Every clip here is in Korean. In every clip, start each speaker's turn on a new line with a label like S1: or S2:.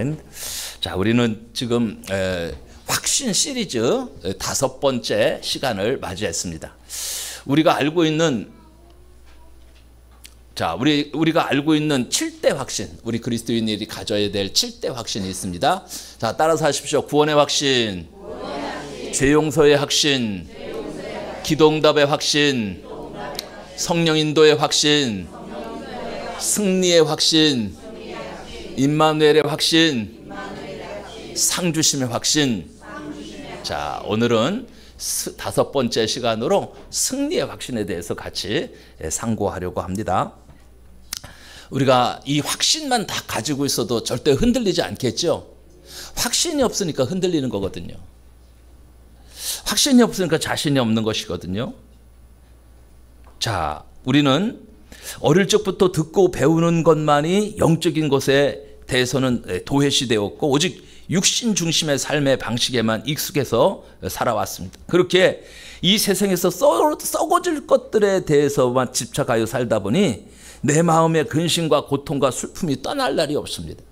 S1: 아멘. 자, 우리는 지금 확신 시리즈 5번째 시간을 맞이했습니다. 우리가 알고 있는 우리가 알고 있는 7대 확신, 우리 그리스도인들이 가져야 될 7대 확신이 있습니다. 자, 따라서 하십시오. 구원의 확신, 죄 용서의 확신, 기도응답의 확신, 성령 인도의 확신, 승리의 확신, 임마누엘의 확신, 상주심의 확신. 자, 오늘은 5번째 시간으로 승리의 확신에 대해서 같이 상고하려고 합니다. 우리가 이 확신만 다 가지고 있어도 절대 흔들리지 않겠죠? 확신이 없으니까 흔들리는 거거든요. 확신이 없으니까 자신이 없는 것이거든요. 자, 우리는 어릴 적부터 듣고 배우는 것만이 영적인 것에 대해서는 도외시되었고 오직 육신 중심의 삶의 방식에만 익숙해서 살아왔습니다. 그렇게 이 세상에서 썩어질 것들에 대해서만 집착하여 살다 보니 내 마음의 근심과 고통과 슬픔이 떠날 날이 없습니다.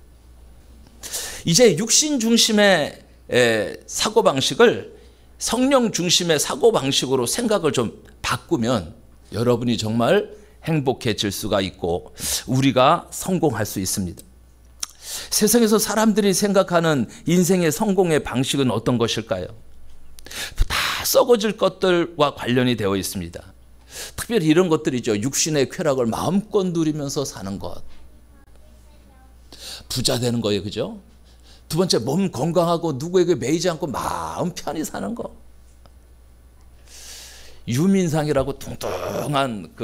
S1: 이제 육신 중심의 사고방식을 성령 중심의 사고방식으로 생각을 좀 바꾸면 여러분이 정말 행복해질 수가 있고 우리가 성공할 수 있습니다. 세상에서 사람들이 생각하는 인생의 성공의 방식은 어떤 것일까요? 다 썩어질 것들과 관련이 되어 있습니다. 특별히 이런 것들이죠. 육신의 쾌락을 마음껏 누리면서 사는 것. 부자 되는 거예요. 그죠? 두 번째, 몸 건강하고 누구에게 매이지 않고 마음 편히 사는 거. 유민상이라고 뚱뚱한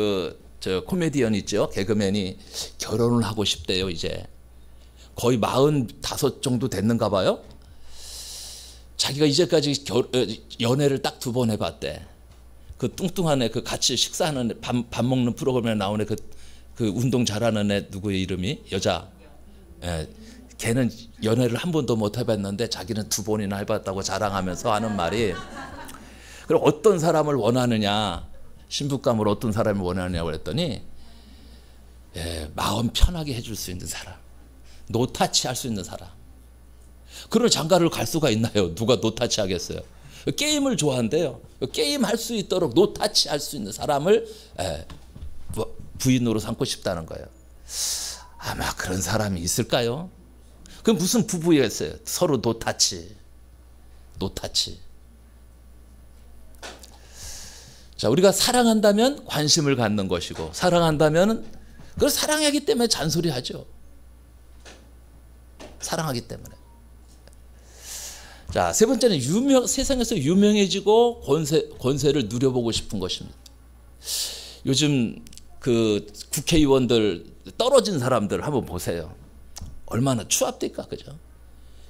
S1: 코미디언 있죠. 개그맨이 결혼을 하고 싶대요. 이제 거의 45 정도 됐는가 봐요. 자기가 이제까지 연애를 딱 2번 해봤대. 그 뚱뚱한 애, 그 같이 식사하는 밥 먹는 프로그램에 나오는 그 운동 잘하는 애, 누구의 이름이? 여자. 예, 걔는 연애를 한 번도 못 해봤는데 자기는 2번이나 해봤다고 자랑하면서 하는 말이, 그럼 어떤 사람을 원하느냐, 신부감으로 어떤 사람을 원하느냐고 그랬더니 마음 편하게 해줄 수 있는 사람, 노타치 할 수 있는 사람. 그런 장가를 갈 수가 있나요? 누가 노타치 하겠어요? 게임을 좋아한대요. 게임 할 수 있도록 노타치 할 수 있는 사람을 부인으로 삼고 싶다는 거예요. 아마 그런 사람이 있을까요? 그럼 무슨 부부였어요? 서로 노타치. 자, 우리가 사랑한다면 관심을 갖는 것이고, 사랑한다면 그걸 사랑하기 때문에 잔소리하죠. 사랑하기 때문에. 자, 세 번째는 세상에서 유명해지고 권세를 누려보고 싶은 것입니다. 요즘 그 국회의원들 떨어진 사람들 한번 보세요. 얼마나 추합될까, 그죠?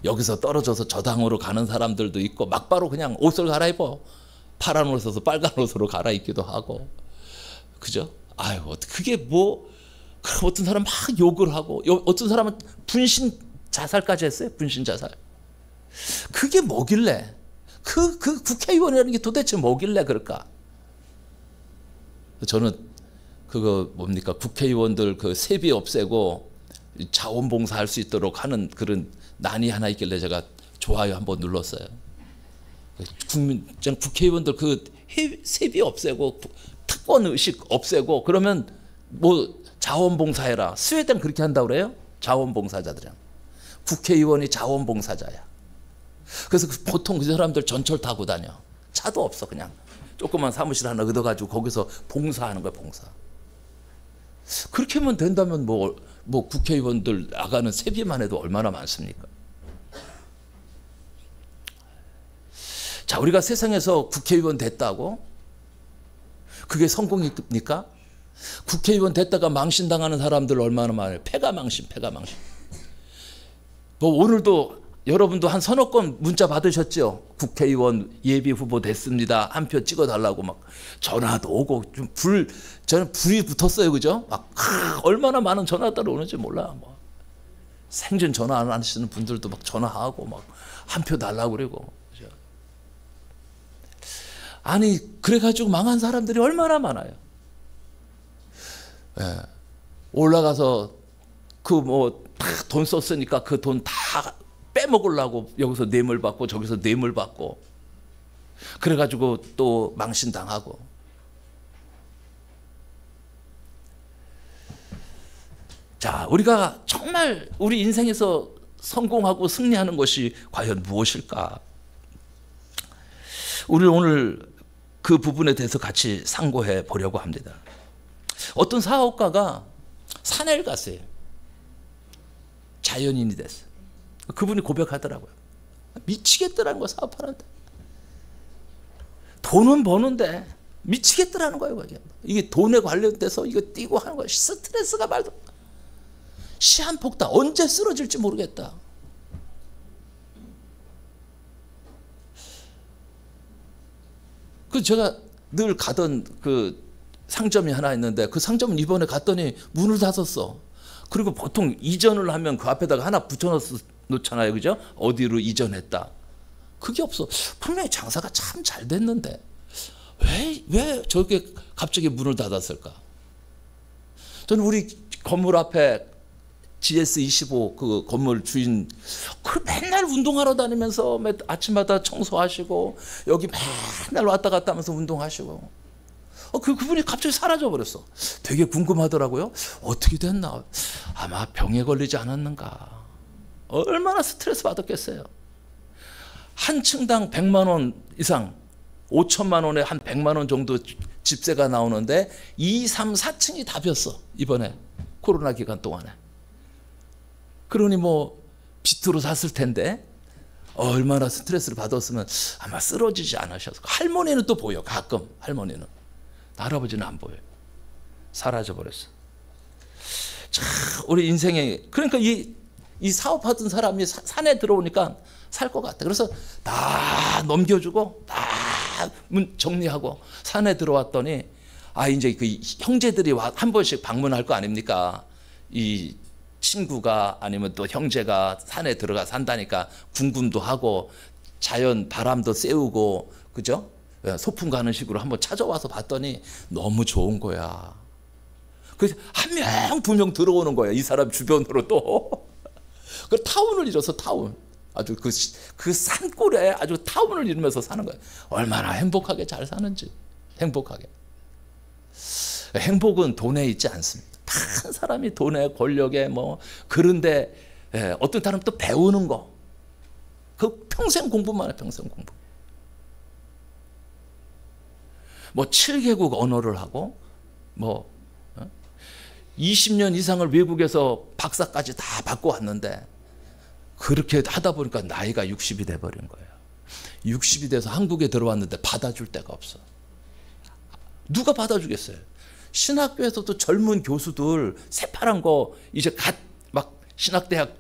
S1: 여기서 떨어져서 저 당으로 가는 사람들도 있고 막바로 그냥 옷을 갈아입어. 파란 옷에서 빨간 옷으로 갈아입기도 하고, 그죠? 아유, 그게 뭐, 어떤 사람 막 욕을 하고, 어떤 사람은 분신 자살까지 했어요. 분신 자살. 그게 뭐길래? 그 국회의원이라는 게 도대체 뭐길래 그럴까? 저는 그거 뭡니까? 국회의원들 그 세비 없애고 자원봉사 할 수 있도록 하는 그런 난이 하나 있길래 제가 좋아요 한번 눌렀어요. 국회의원들 그 세비 없애고 특권 의식 없애고 그러면 뭐 자원봉사해라. 스웨덴 그렇게 한다고 그래요? 자원봉사자들이랑. 국회의원이 자원봉사자야. 그래서 보통 그 사람들 전철 타고 다녀. 차도 없어. 그냥 조그만 사무실 하나 얻어가지고 거기서 봉사하는 거야. 봉사. 그렇게 하면 된다면 뭐 국회의원들 나가는 세비만 해도 얼마나 많습니까? 자, 우리가 세상에서 국회의원 됐다고? 그게 성공입니까? 국회의원 됐다가 망신당하는 사람들 얼마나 많아요. 패가망신. 뭐 오늘도 여러분도 한 서너 건 문자 받으셨죠? 국회의원 예비 후보 됐습니다. 한 표 찍어달라고 막 전화도 오고 저는 불이 붙었어요. 그죠? 막 얼마나 많은 전화들이 오는지 몰라. 뭐. 생전 전화 안 하시는 분들도 막 전화하고 막 한 표 달라고 그러고. 그죠? 아니, 그래가지고 망한 사람들이 얼마나 많아요. 예. 올라가서 그 뭐 다 돈 썼으니까 그 돈 다 빼먹으려고 여기서 뇌물 받고 저기서 뇌물 받고 그래가지고 또 망신당하고. 자, 우리가 정말 우리 인생에서 성공하고 승리하는 것이 과연 무엇일까? 우리 오늘 그 부분에 대해서 같이 상고해 보려고 합니다. 어떤 사업가가 산에를 갔어요. 자연인이 됐어요. 그분이 고백하더라고요. 미치겠더라는 거야, 사업하는데. 돈은 버는데 미치겠더라는 거예요. 이게 돈에 관련돼서 이거 뛰고 하는 거야. 스트레스가 말도. 시한폭탄, 언제 쓰러질지 모르겠다. 그 제가 늘 가던 그 상점이 하나 있는데 그 상점은 이번에 갔더니 문을 닫았어. 그리고 보통 이전을 하면 그 앞에다가 하나 붙여놓잖아요, 그죠? 어디로 이전했다. 그게 없어. 분명히 장사가 참 잘 됐는데 왜 저렇게 갑자기 문을 닫았을까? 저는 우리 건물 앞에 GS25 그 건물 주인 그 맨날 운동하러 다니면서 아침마다 청소하시고 여기 맨날 왔다 갔다 하면서 운동하시고 그분이 갑자기 사라져 버렸어. 되게 궁금하더라고요. 어떻게 됐나? 아마 병에 걸리지 않았는가. 얼마나 스트레스 받았겠어요. 한 층당 100만 원 이상 5천만 원에 한 100만 원 정도 집세가 나오는데 2, 3, 4층이 다 비었어. 이번에 코로나 기간 동안에. 그러니 뭐 빚으로 샀을 텐데 얼마나 스트레스를 받았으면 아마 쓰러지지 않으셨을 거예요. 할머니는 또 보여. 가끔 할머니는. 할아버지는 안 보여요. 사라져버렸어. 참 우리 인생에 그러니까 이 사업하던 사람이 산에 들어오니까 살 것 같아. 그래서 다 넘겨주고 다 문 정리하고 산에 들어왔더니 이제 그 형제들이 한 번씩 방문할 거 아닙니까? 이 친구가 아니면 또 형제가 산에 들어가 산다니까 궁금도 하고 자연 바람도 쐬우고 그죠? 소풍 가는 식으로 한번 찾아와서 봤더니 너무 좋은 거야. 그래서 한 명 두 명 들어오는 거야. 이 사람 주변으로 또. 그 타운을 이뤄서 타운. 아주 그 산골에 아주 타운을 이루면서 사는 거야. 얼마나 행복하게 잘 사는지. 행복하게. 행복은 돈에 있지 않습니다. 한 사람이 돈에 권력에 뭐 그런데 어떤 사람은 또 배우는 거. 그 평생 공부만 해. 평생 공부. 뭐 7개국 언어를 하고 뭐 20년 이상을 외국에서 박사까지 다 받고 왔는데 그렇게 하다 보니까 나이가 60이 돼버린 거예요. 60이 돼서 한국에 들어왔는데 받아줄 데가 없어. 누가 받아주겠어요? 신학교에서도 젊은 교수들 새파란 거 이제 막 신학대학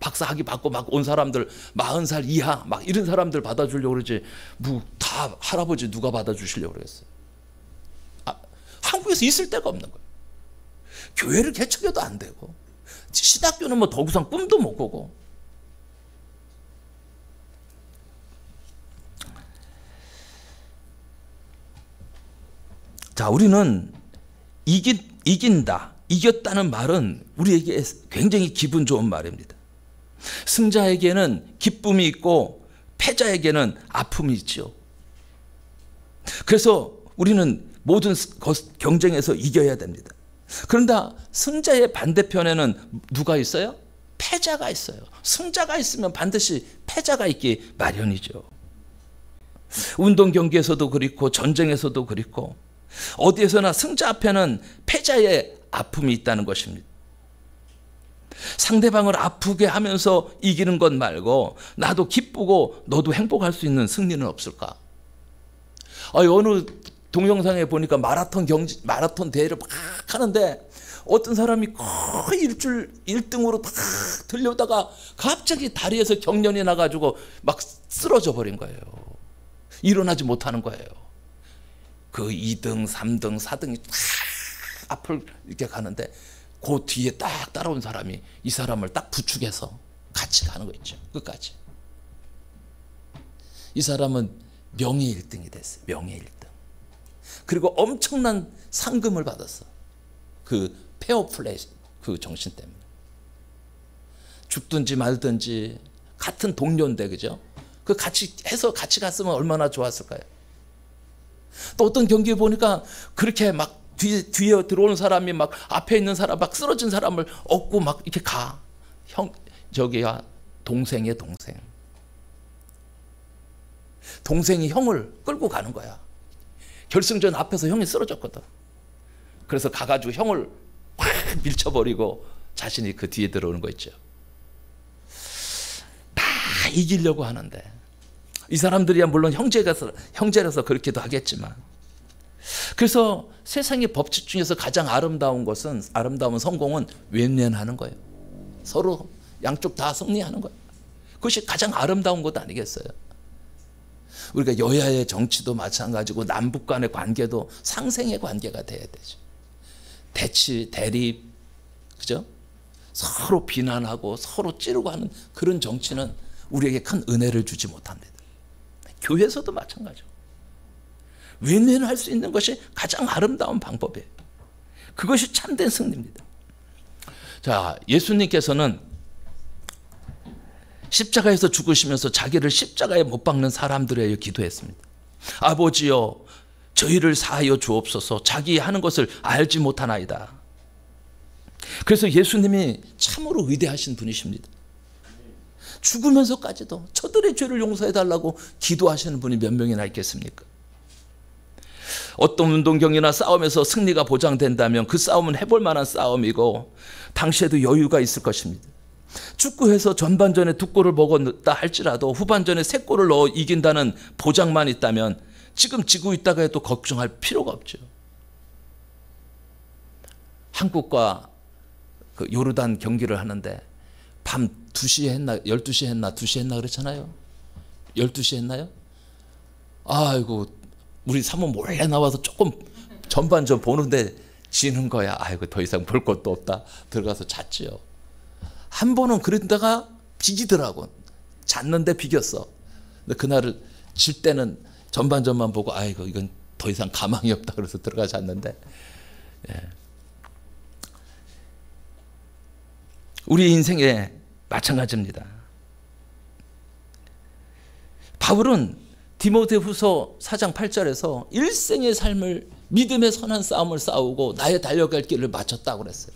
S1: 박사 학위 받고 막 온 사람들 40살 이하 막 이런 사람들 받아주려고 그러지 뭐 다 할아버지 누가 받아주시려고 그랬어요. 한국에서 있을 데가 없는 거예요. 교회를 개척해도 안 되고 신학교는 뭐 더 이상 꿈도 못 꾸고. 자, 우리는 이긴다, 이겼다는 말은 우리에게 굉장히 기분 좋은 말입니다. 승자에게는 기쁨이 있고 패자에게는 아픔이 있죠. 그래서 우리는 모든 경쟁에서 이겨야 됩니다. 그런데 승자의 반대편에는 누가 있어요? 패자가 있어요. 승자가 있으면 반드시 패자가 있기 마련이죠. 운동 경기에서도 그렇고 전쟁에서도 그렇고 어디에서나 승자 앞에는 패자의 아픔이 있다는 것입니다. 상대방을 아프게 하면서 이기는 것 말고 나도 기쁘고 너도 행복할 수 있는 승리는 없을까? 어느 동영상에 보니까 마라톤 대회를 막 하는데 어떤 사람이 거의 1등으로 딱 들려다가 갑자기 다리에서 경련이 나가지고 막 쓰러져 버린 거예요. 일어나지 못하는 거예요. 그 2등, 3등, 4등이 딱 앞을 이렇게 가는데 그 뒤에 딱 따라온 사람이 이 사람을 딱 부축해서 같이 가는 거 있죠. 끝까지. 이 사람은 명예 1등이 됐어요. 명예 1등. 그리고 엄청난 상금을 받았어. 그 페어플레이 그 정신 때문에. 죽든지 말든지 같은 동료인데, 그죠? 그 같이 해서 같이 갔으면 얼마나 좋았을까요? 또 어떤 경기에 보니까 그렇게 막 뒤에 들어오는 사람이 막 앞에 있는 사람 막 쓰러진 사람을 업고 막 이렇게 가. 저기야 동생의 동생. 동생이 형을 끌고 가는 거야. 결승전 앞에서 형이 쓰러졌거든. 그래서 가가지고 형을 확 밀쳐버리고 자신이 그 뒤에 들어오는 거 있죠. 다 이기려고 하는데 이 사람들이야 물론 형제라서 그렇게도 하겠지만, 그래서 세상의 법칙 중에서 가장 아름다운 성공은 윈윈하는 거예요. 서로 양쪽 다 승리하는 거예요. 그것이 가장 아름다운 것 아니겠어요? 우리가 여야의 정치도 마찬가지고 남북 간의 관계도 상생의 관계가 돼야 되죠. 대치, 대립, 그죠? 서로 비난하고 서로 찌르고 하는 그런 정치는 우리에게 큰 은혜를 주지 못합니다. 교회에서도 마찬가지고 윈윈할 수 있는 것이 가장 아름다운 방법이에요. 그것이 참된 승리입니다. 자, 예수님께서는 십자가에서 죽으시면서 자기를 십자가에 못 박는 사람들에게 기도했습니다. 아버지여, 저희를 사하여 주옵소서. 자기 하는 것을 알지 못하나이다. 그래서 예수님이 참으로 위대하신 분이십니다. 죽으면서까지도 저들의 죄를 용서해달라고 기도하시는 분이 몇 명이나 있겠습니까? 어떤 운동 경기나 싸움에서 승리가 보장된다면 그 싸움은 해볼 만한 싸움이고 당시에도 여유가 있을 것입니다. 축구에서 전반전에 2골을 먹었다 할지라도 후반전에 3골을 넣어 이긴다는 보장만 있다면 지금 지고 있다가 해도 걱정할 필요가 없죠. 한국과 그 요르단 경기를 하는데 밤 2시에 했나 12시에 했나 2시에 했나 그렇잖아요. 12시에 했나요? 아이고 우리 사모 몰래 나와서 조금 전반전 보는데 지는 거야. 아이고 더 이상 볼 것도 없다. 들어가서 잤지요. 한 번은 그러다가 비기더라고. 잤는데 비겼어. 근데 그날을 질 때는 전반전만 보고 아이고 이건 더 이상 가망이 없다 그래서 들어가 잤는데, 예. 우리 인생에 마찬가지입니다. 바울은 디모데후서 4장 8절에서 일생의 삶을 믿음의 선한 싸움을 싸우고 나의 달려갈 길을 마쳤다고 그랬어요.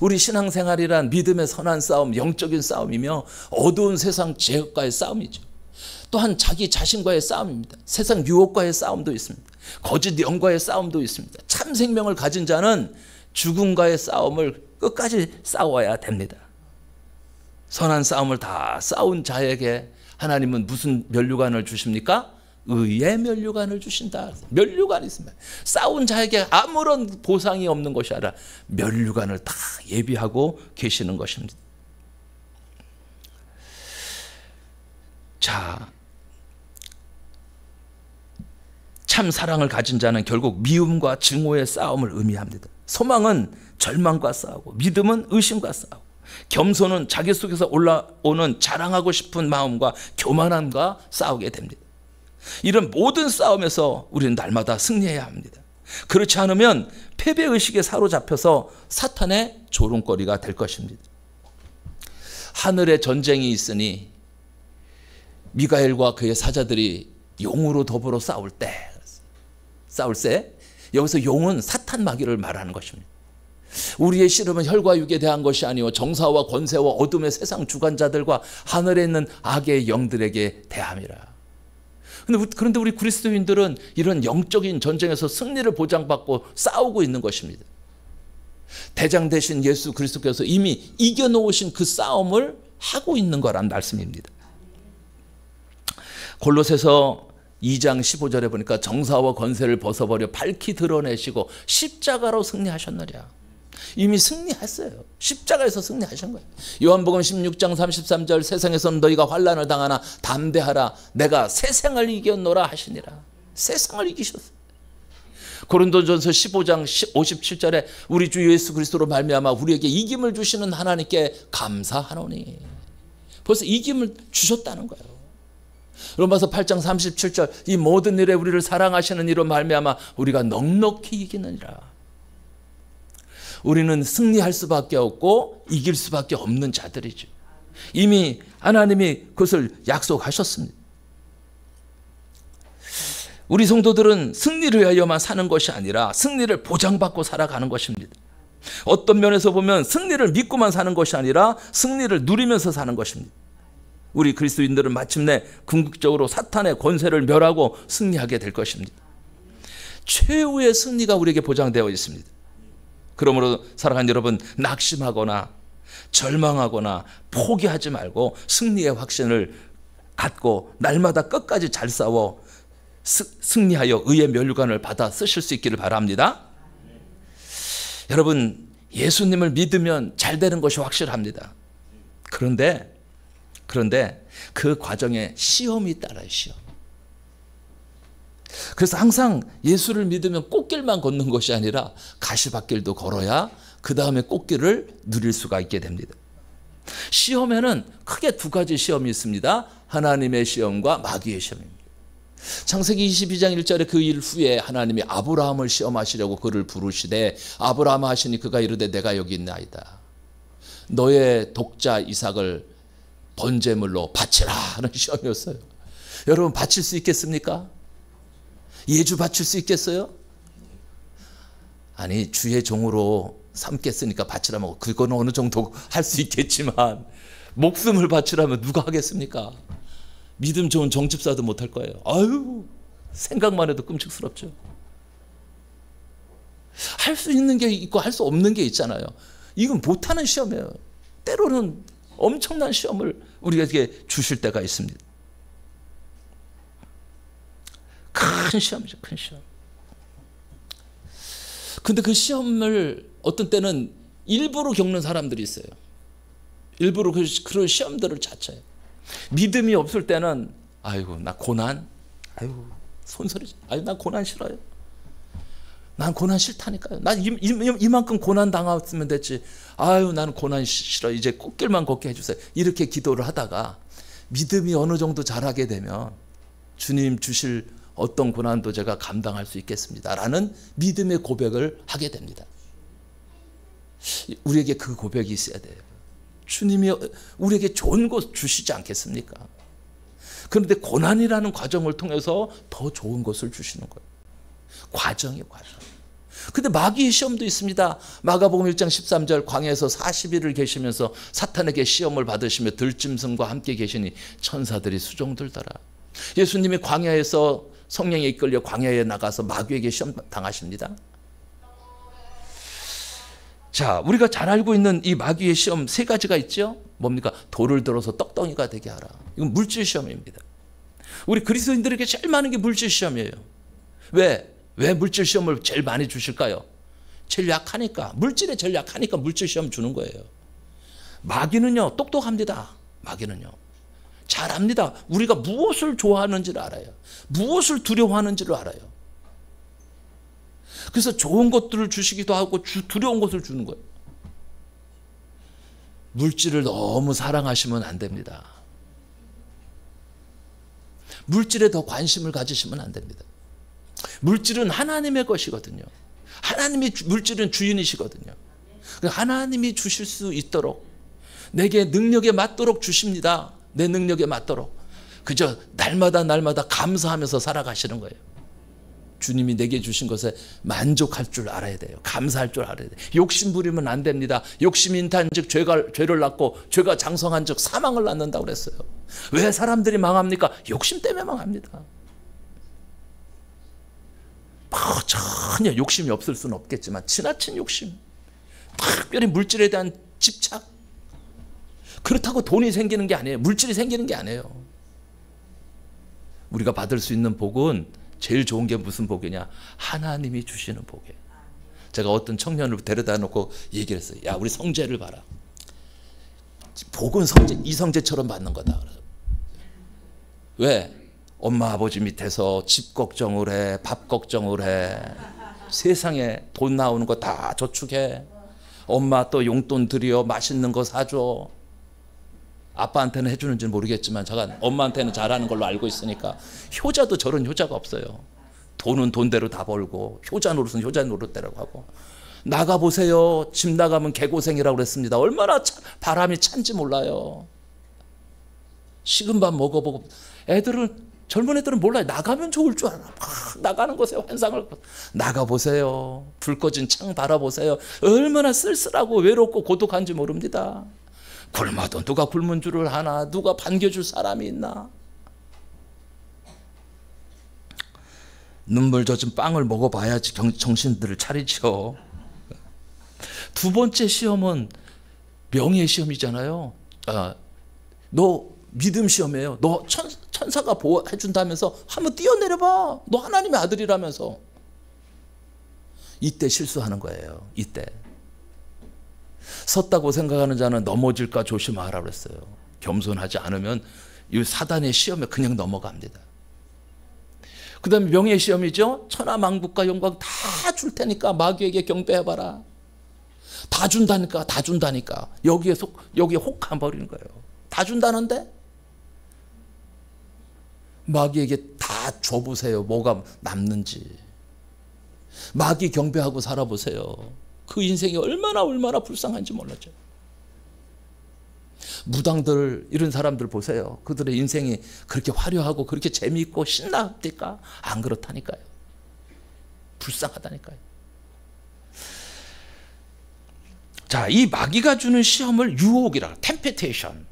S1: 우리 신앙생활이란 믿음의 선한 싸움, 영적인 싸움이며 어두운 세상 죄악과의 싸움이죠. 또한 자기 자신과의 싸움입니다. 세상 유혹과의 싸움도 있습니다. 거짓 영과의 싸움도 있습니다. 참 생명을 가진 자는 죽음과의 싸움을 끝까지 싸워야 됩니다. 선한 싸움을 다 싸운 자에게 하나님은 무슨 면류관을 주십니까? 의의 면류관을 주신다. 면류관이 있습니다. 싸운 자에게 아무런 보상이 없는 것이 아니라 면류관을 다 예비하고 계시는 것입니다. 자, 참 사랑을 가진 자는 결국 미움과 증오의 싸움을 의미합니다. 소망은 절망과 싸우고 믿음은 의심과 싸우고 겸손은 자기 속에서 올라오는 자랑하고 싶은 마음과 교만함과 싸우게 됩니다. 이런 모든 싸움에서 우리는 날마다 승리해야 합니다. 그렇지 않으면 패배의식에 사로잡혀서 사탄의 조롱거리가 될 것입니다. 하늘에 전쟁이 있으니 미가엘과 그의 사자들이 용으로 더불어 싸울 때 여기서 용은 사탄 마귀를 말하는 것입니다. 우리의 씨름은 혈과 육에 대한 것이 아니요 정사와 권세와 어둠의 세상 주관자들과 하늘에 있는 악의 영들에게 대함이라. 그런데 우리 그리스도인들은 이런 영적인 전쟁에서 승리를 보장받고 싸우고 있는 것입니다. 대장 되신 예수 그리스도께서 이미 이겨놓으신 그 싸움을 하고 있는 거란 말씀입니다. 골로새서 2장 15절에 보니까 정사와 권세를 벗어버려 밝히 드러내시고 십자가로 승리하셨느냐. 이미 승리했어요. 십자가에서 승리하신 거예요. 요한복음 16장 33절 세상에서는 너희가 환난을 당하나 담대하라 내가 세상을 이겼노라 하시니라. 세상을 이기셨어요. 고린도전서 15장 57절에 우리 주 예수 그리스도로 말미암아 우리에게 이김을 주시는 하나님께 감사하노니. 벌써 이김을 주셨다는 거예요. 로마서 8장 37절 이 모든 일에 우리를 사랑하시는 이로 말미암아 우리가 넉넉히 이기느니라. 우리는 승리할 수밖에 없고 이길 수밖에 없는 자들이죠. 이미 하나님이 그것을 약속하셨습니다. 우리 성도들은 승리를 위하여만 사는 것이 아니라 승리를 보장받고 살아가는 것입니다. 어떤 면에서 보면 승리를 믿고만 사는 것이 아니라 승리를 누리면서 사는 것입니다. 우리 그리스도인들은 마침내 궁극적으로 사탄의 권세를 멸하고 승리하게 될 것입니다. 최후의 승리가 우리에게 보장되어 있습니다. 그러므로 사랑하는 여러분, 낙심하거나 절망하거나 포기하지 말고 승리의 확신을 갖고 날마다 끝까지 잘 싸워 승리하여 의의 면류관을 받아 쓰실 수 있기를 바랍니다. 여러분, 예수님을 믿으면 잘 되는 것이 확실합니다. 그런데 그 과정에 시험이 따라요. 시험. 그래서 항상 예수를 믿으면 꽃길만 걷는 것이 아니라 가시밭길도 걸어야 그 다음에 꽃길을 누릴 수가 있게 됩니다. 시험에는 크게 두 가지 시험이 있습니다. 하나님의 시험과 마귀의 시험입니다. 창세기 22장 1절에 그 일 후에 하나님이 아브라함을 시험하시려고 그를 부르시되 아브라함 하시니 그가 이르되 내가 여기 있나이다. 너의 독자 이삭을 번제물로 바치라 하는 시험이었어요. 여러분, 바칠 수 있겠습니까? 예주 바칠 수 있겠어요? 아니, 주의 종으로 삼겠으니까 바치라면 그건 어느 정도 할 수 있겠지만 목숨을 바치라면 누가 하겠습니까? 믿음 좋은 정집사도 못할 거예요. 아유, 생각만 해도 끔찍스럽죠. 할 수 있는 게 있고 할 수 없는 게 있잖아요. 이건 못하는 시험이에요. 때로는 엄청난 시험을 우리에게 주실 때가 있습니다. 큰 시험이죠, 큰 시험. 근데 그 시험을 어떤 때는 일부러 겪는 사람들이 있어요. 일부러 그런 시험들을 자처해요. 믿음이 없을 때는 아이고 나 고난, 아이고 손소리죠. 아이고 나 고난 싫어요. 난 고난 싫다니까요. 난 이만큼 고난 당했으면 됐지. 아유 나는 고난 싫어. 이제 꽃길만 걷게 해주세요. 이렇게 기도를 하다가 믿음이 어느 정도 자라게 되면 주님 주실 어떤 고난도 제가 감당할 수 있겠습니다 라는 믿음의 고백을 하게 됩니다. 우리에게 그 고백이 있어야 돼요. 주님이 우리에게 좋은 것 주시지 않겠습니까? 그런데 고난이라는 과정을 통해서 더 좋은 것을 주시는 거예요. 과정이에요, 과정. 근데 마귀의 시험도 있습니다. 마가복음 1장 13절 광야에서 40일을 계시면서 사탄에게 시험을 받으시며 들짐승과 함께 계시니 천사들이 수종들더라. 예수님이 광야에서 성령에 이끌려 광야에 나가서 마귀에게 시험 당하십니다. 자, 우리가 잘 알고 있는 이 마귀의 시험 세 가지가 있죠. 뭡니까? 돌을 들어서 떡덩이가 되게 하라. 이건 물질 시험입니다. 우리 그리스도인들에게 제일 많은 게 물질 시험이에요. 왜 물질 시험을 제일 많이 주실까요? 제일 약하니까. 물질에 제일 약하니까 물질 시험 주는 거예요. 마귀는요, 똑똑합니다. 마귀는요. 잘 압니다. 우리가 무엇을 좋아하는지를 알아요. 무엇을 두려워하는지를 알아요. 그래서 좋은 것들을 주시기도 하고 두려운 것을 주는 거예요. 물질을 너무 사랑하시면 안 됩니다. 물질에 더 관심을 가지시면 안 됩니다. 물질은 하나님의 것이거든요. 하나님이 물질은 주인이시거든요. 하나님이 주실 수 있도록 내게 능력에 맞도록 주십니다. 내 능력에 맞도록. 그저 날마다 감사하면서 살아가시는 거예요. 주님이 내게 주신 것에 만족할 줄 알아야 돼요. 감사할 줄 알아야 돼요. 욕심 부리면 안 됩니다. 욕심이 인탄즉 죄를 낳고 죄가 장성한즉 사망을 낳는다고 그랬어요. 왜 사람들이 망합니까? 욕심 때문에 망합니다. 전혀 욕심이 없을 수는 없겠지만 지나친 욕심, 특별히 물질에 대한 집착, 그렇다고 돈이 생기는 게 아니에요. 물질이 생기는 게 아니에요. 우리가 받을 수 있는 복은 제일 좋은 게 무슨 복이냐? 하나님이 주시는 복이에요. 제가 어떤 청년을 데려다 놓고 얘기를 했어요. 야, 우리 성재를 봐라. 복은 이성재처럼 받는 거다. 왜? 엄마 아버지 밑에서 집 걱정을 해, 밥 걱정을 해, 세상에 돈 나오는 거 다 저축해. 엄마 또 용돈 드려 맛있는 거 사줘. 아빠한테는 해주는지는 모르겠지만 잠깐 엄마한테는 잘하는 걸로 알고 있으니까. 효자도 저런 효자가 없어요. 돈은 돈대로 다 벌고 효자 노릇은 효자 노릇대로 하고. 나가보세요. 집 나가면 개고생이라고 그랬습니다. 얼마나 바람이 찬지 몰라요. 식은 밥 먹어보고. 젊은 애들은 몰라요. 나가면 좋을 줄 알아. 막 나가는 곳에 환상을. 나가보세요. 불 꺼진 창 바라보세요. 얼마나 쓸쓸하고 외롭고 고독한지 모릅니다. 굶어도 누가 굶은 줄을 아나? 누가 반겨줄 사람이 있나? 눈물 젖은 빵을 먹어봐야지 정신들을 차리죠. 두 번째 시험은 명예 시험이잖아요. 너 믿음 시험이에요. 너 천사가 보호해 준다면서 한번 뛰어내려봐. 너 하나님의 아들이라면서. 이때 실수하는 거예요. 이때. 섰다고 생각하는 자는 넘어질까 조심하라 그랬어요. 겸손하지 않으면 이 사단의 시험에 그냥 넘어갑니다. 그 다음에 명예 시험이죠. 천하만국과 영광 다 줄 테니까 마귀에게 경배해봐라. 다 준다니까. 다 준다니까. 여기에 혹한 버리는 거예요. 다 준다는데 마귀에게 다 줘보세요. 뭐가 남는지. 마귀 경배하고 살아보세요. 그 인생이 얼마나 불쌍한지 몰라죠. 무당들 이런 사람들 보세요. 그들의 인생이 그렇게 화려하고 그렇게 재미있고 신나합니까? 안 그렇다니까요. 불쌍하다니까요. 자, 이 마귀가 주는 시험을 유혹이라, 템페테이션.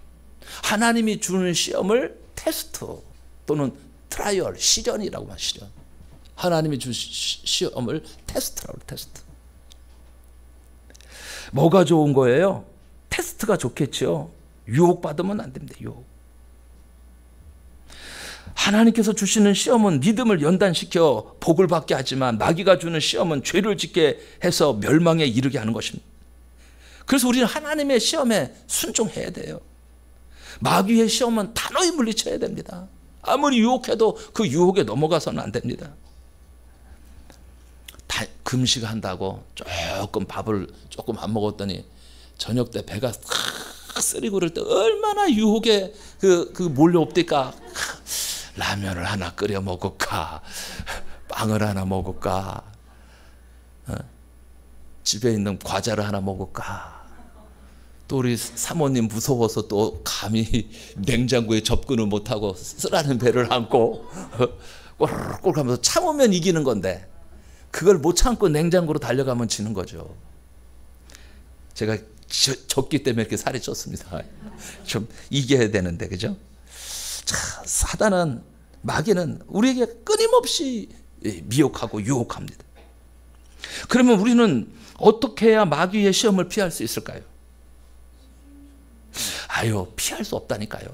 S1: 하나님이 주는 시험을 테스트 또는 트라이얼, 시련이라고 하는 시련. 하나님이 주신 시험을 테스트라고, 테스트. 뭐가 좋은 거예요? 테스트가 좋겠죠. 유혹받으면 안 됩니다. 유혹. 하나님께서 주시는 시험은 믿음을 연단시켜 복을 받게 하지만 마귀가 주는 시험은 죄를 짓게 해서 멸망에 이르게 하는 것입니다. 그래서 우리는 하나님의 시험에 순종해야 돼요. 마귀의 시험은 단호히 물리쳐야 됩니다. 아무리 유혹해도 그 유혹에 넘어가서는 안 됩니다. 금식한다고 밥을 조금 안 먹었더니 저녁 때 배가 쓰리고 그럴 때 얼마나 유혹에 몰려옵니까? 라면을 하나 끓여 먹을까? 빵을 하나 먹을까? 집에 있는 과자를 하나 먹을까? 또 우리 사모님 무서워서 또 감히 냉장고에 접근을 못하고 쓰라는 배를 안고 꼬르륵 하면서 참으면 이기는 건데 그걸 못 참고 냉장고로 달려가면 지는 거죠. 제가 졌기 때문에 이렇게 살이 쪘습니다. 좀 이겨야 되는데, 그죠? 자, 사단은, 마귀는 우리에게 끊임없이 미혹하고 유혹합니다. 그러면 우리는 어떻게 해야 마귀의 시험을 피할 수 있을까요? 피할 수 없다니까요.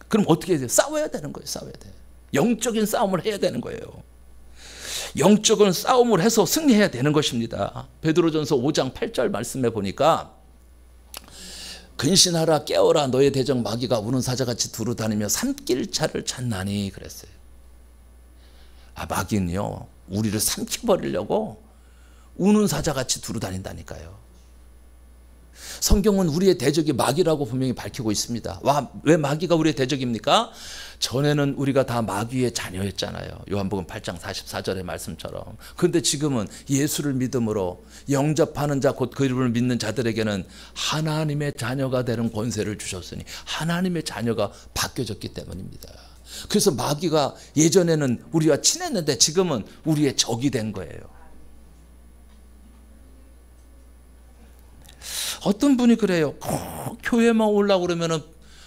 S1: 그럼 어떻게 해야 돼요? 싸워야 되는 거예요. 싸워야 돼요. 영적인 싸움을 해야 되는 거예요. 영적인 싸움을 해서 승리해야 되는 것입니다. 베드로전서 5장 8절 말씀에 보니까 근신하라 깨어라 너의 대적 마귀가 우는 사자같이 두루다니며 삼킬 자를 찾나니 그랬어요. 마귀는요 우리를 삼켜버리려고 우는 사자같이 두루다닌다니까요. 성경은 우리의 대적이 마귀라고 분명히 밝히고 있습니다. 왜 마귀가 우리의 대적입니까? 전에는 우리가 다 마귀의 자녀였잖아요. 요한복음 8장 44절의 말씀처럼. 그런데 지금은 예수를 믿음으로 영접하는 자 곧 그 이름을 믿는 자들에게는 하나님의 자녀가 되는 권세를 주셨으니 하나님의 자녀가 바뀌어졌기 때문입니다. 그래서 마귀가 예전에는 우리와 친했는데 지금은 우리의 적이 된 거예요. 어떤 분이 그래요. 꼭 교회만 오려고 그러면은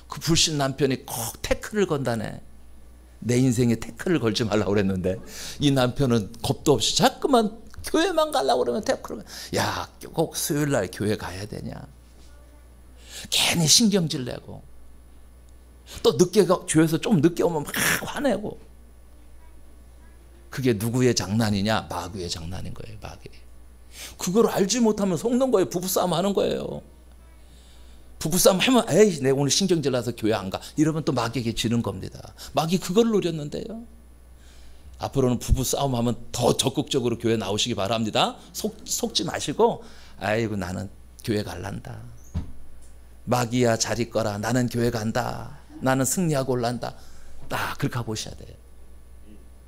S1: 그 불신 남편이 꼭 태클을 건다네. 내 인생에 태클을 걸지 말라고 그랬는데 이 남편은 겁도 없이 자꾸만 교회만 가려고 그러면 태클을. 야, 꼭 수요일 날 교회 가야 되냐. 괜히 신경질 내고 또 늦게 교회에서 좀 늦게 오면 막 화내고. 그게 누구의 장난이냐? 마귀의 장난인 거예요. 마귀. 그걸 알지 못하면 속는 거예요. 부부싸움 하는 거예요. 부부싸움 하면 에이 내가 오늘 신경질 나서 교회 안 가. 이러면 또 마귀에게 지는 겁니다. 마귀 그걸 노렸는데요. 앞으로는 부부싸움 하면 더 적극적으로 교회 나오시기 바랍니다. 속지 마시고 아이고 나는 교회 갈란다. 마귀야 잘 있거라. 나는 교회 간다. 나는 승리하고 올란다. 딱 그렇게 보셔야 돼요.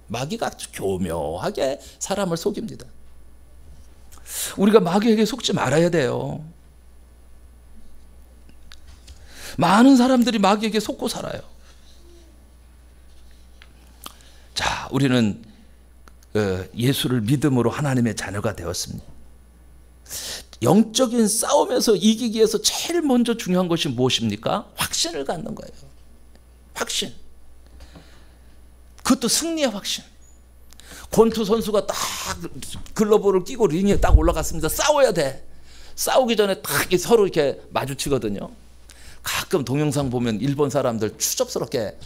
S1: 마귀가 아주 교묘하게 사람을 속입니다. 우리가 마귀에게 속지 말아야 돼요. 많은 사람들이 마귀에게 속고 살아요. 자, 우리는 예수를 믿음으로 하나님의 자녀가 되었습니다. 영적인 싸움에서 이기기 위해서 제일 먼저 중요한 것이 무엇입니까? 확신을 갖는 거예요. 확신. 그것도 승리의 확신. 권투 선수가 딱 글러브를 끼고 링에 딱 올라갔습니다. 싸워야 돼. 싸우기 전에 딱 서로 이렇게 마주치거든요. 가끔 동영상 보면 일본 사람들 추접스럽게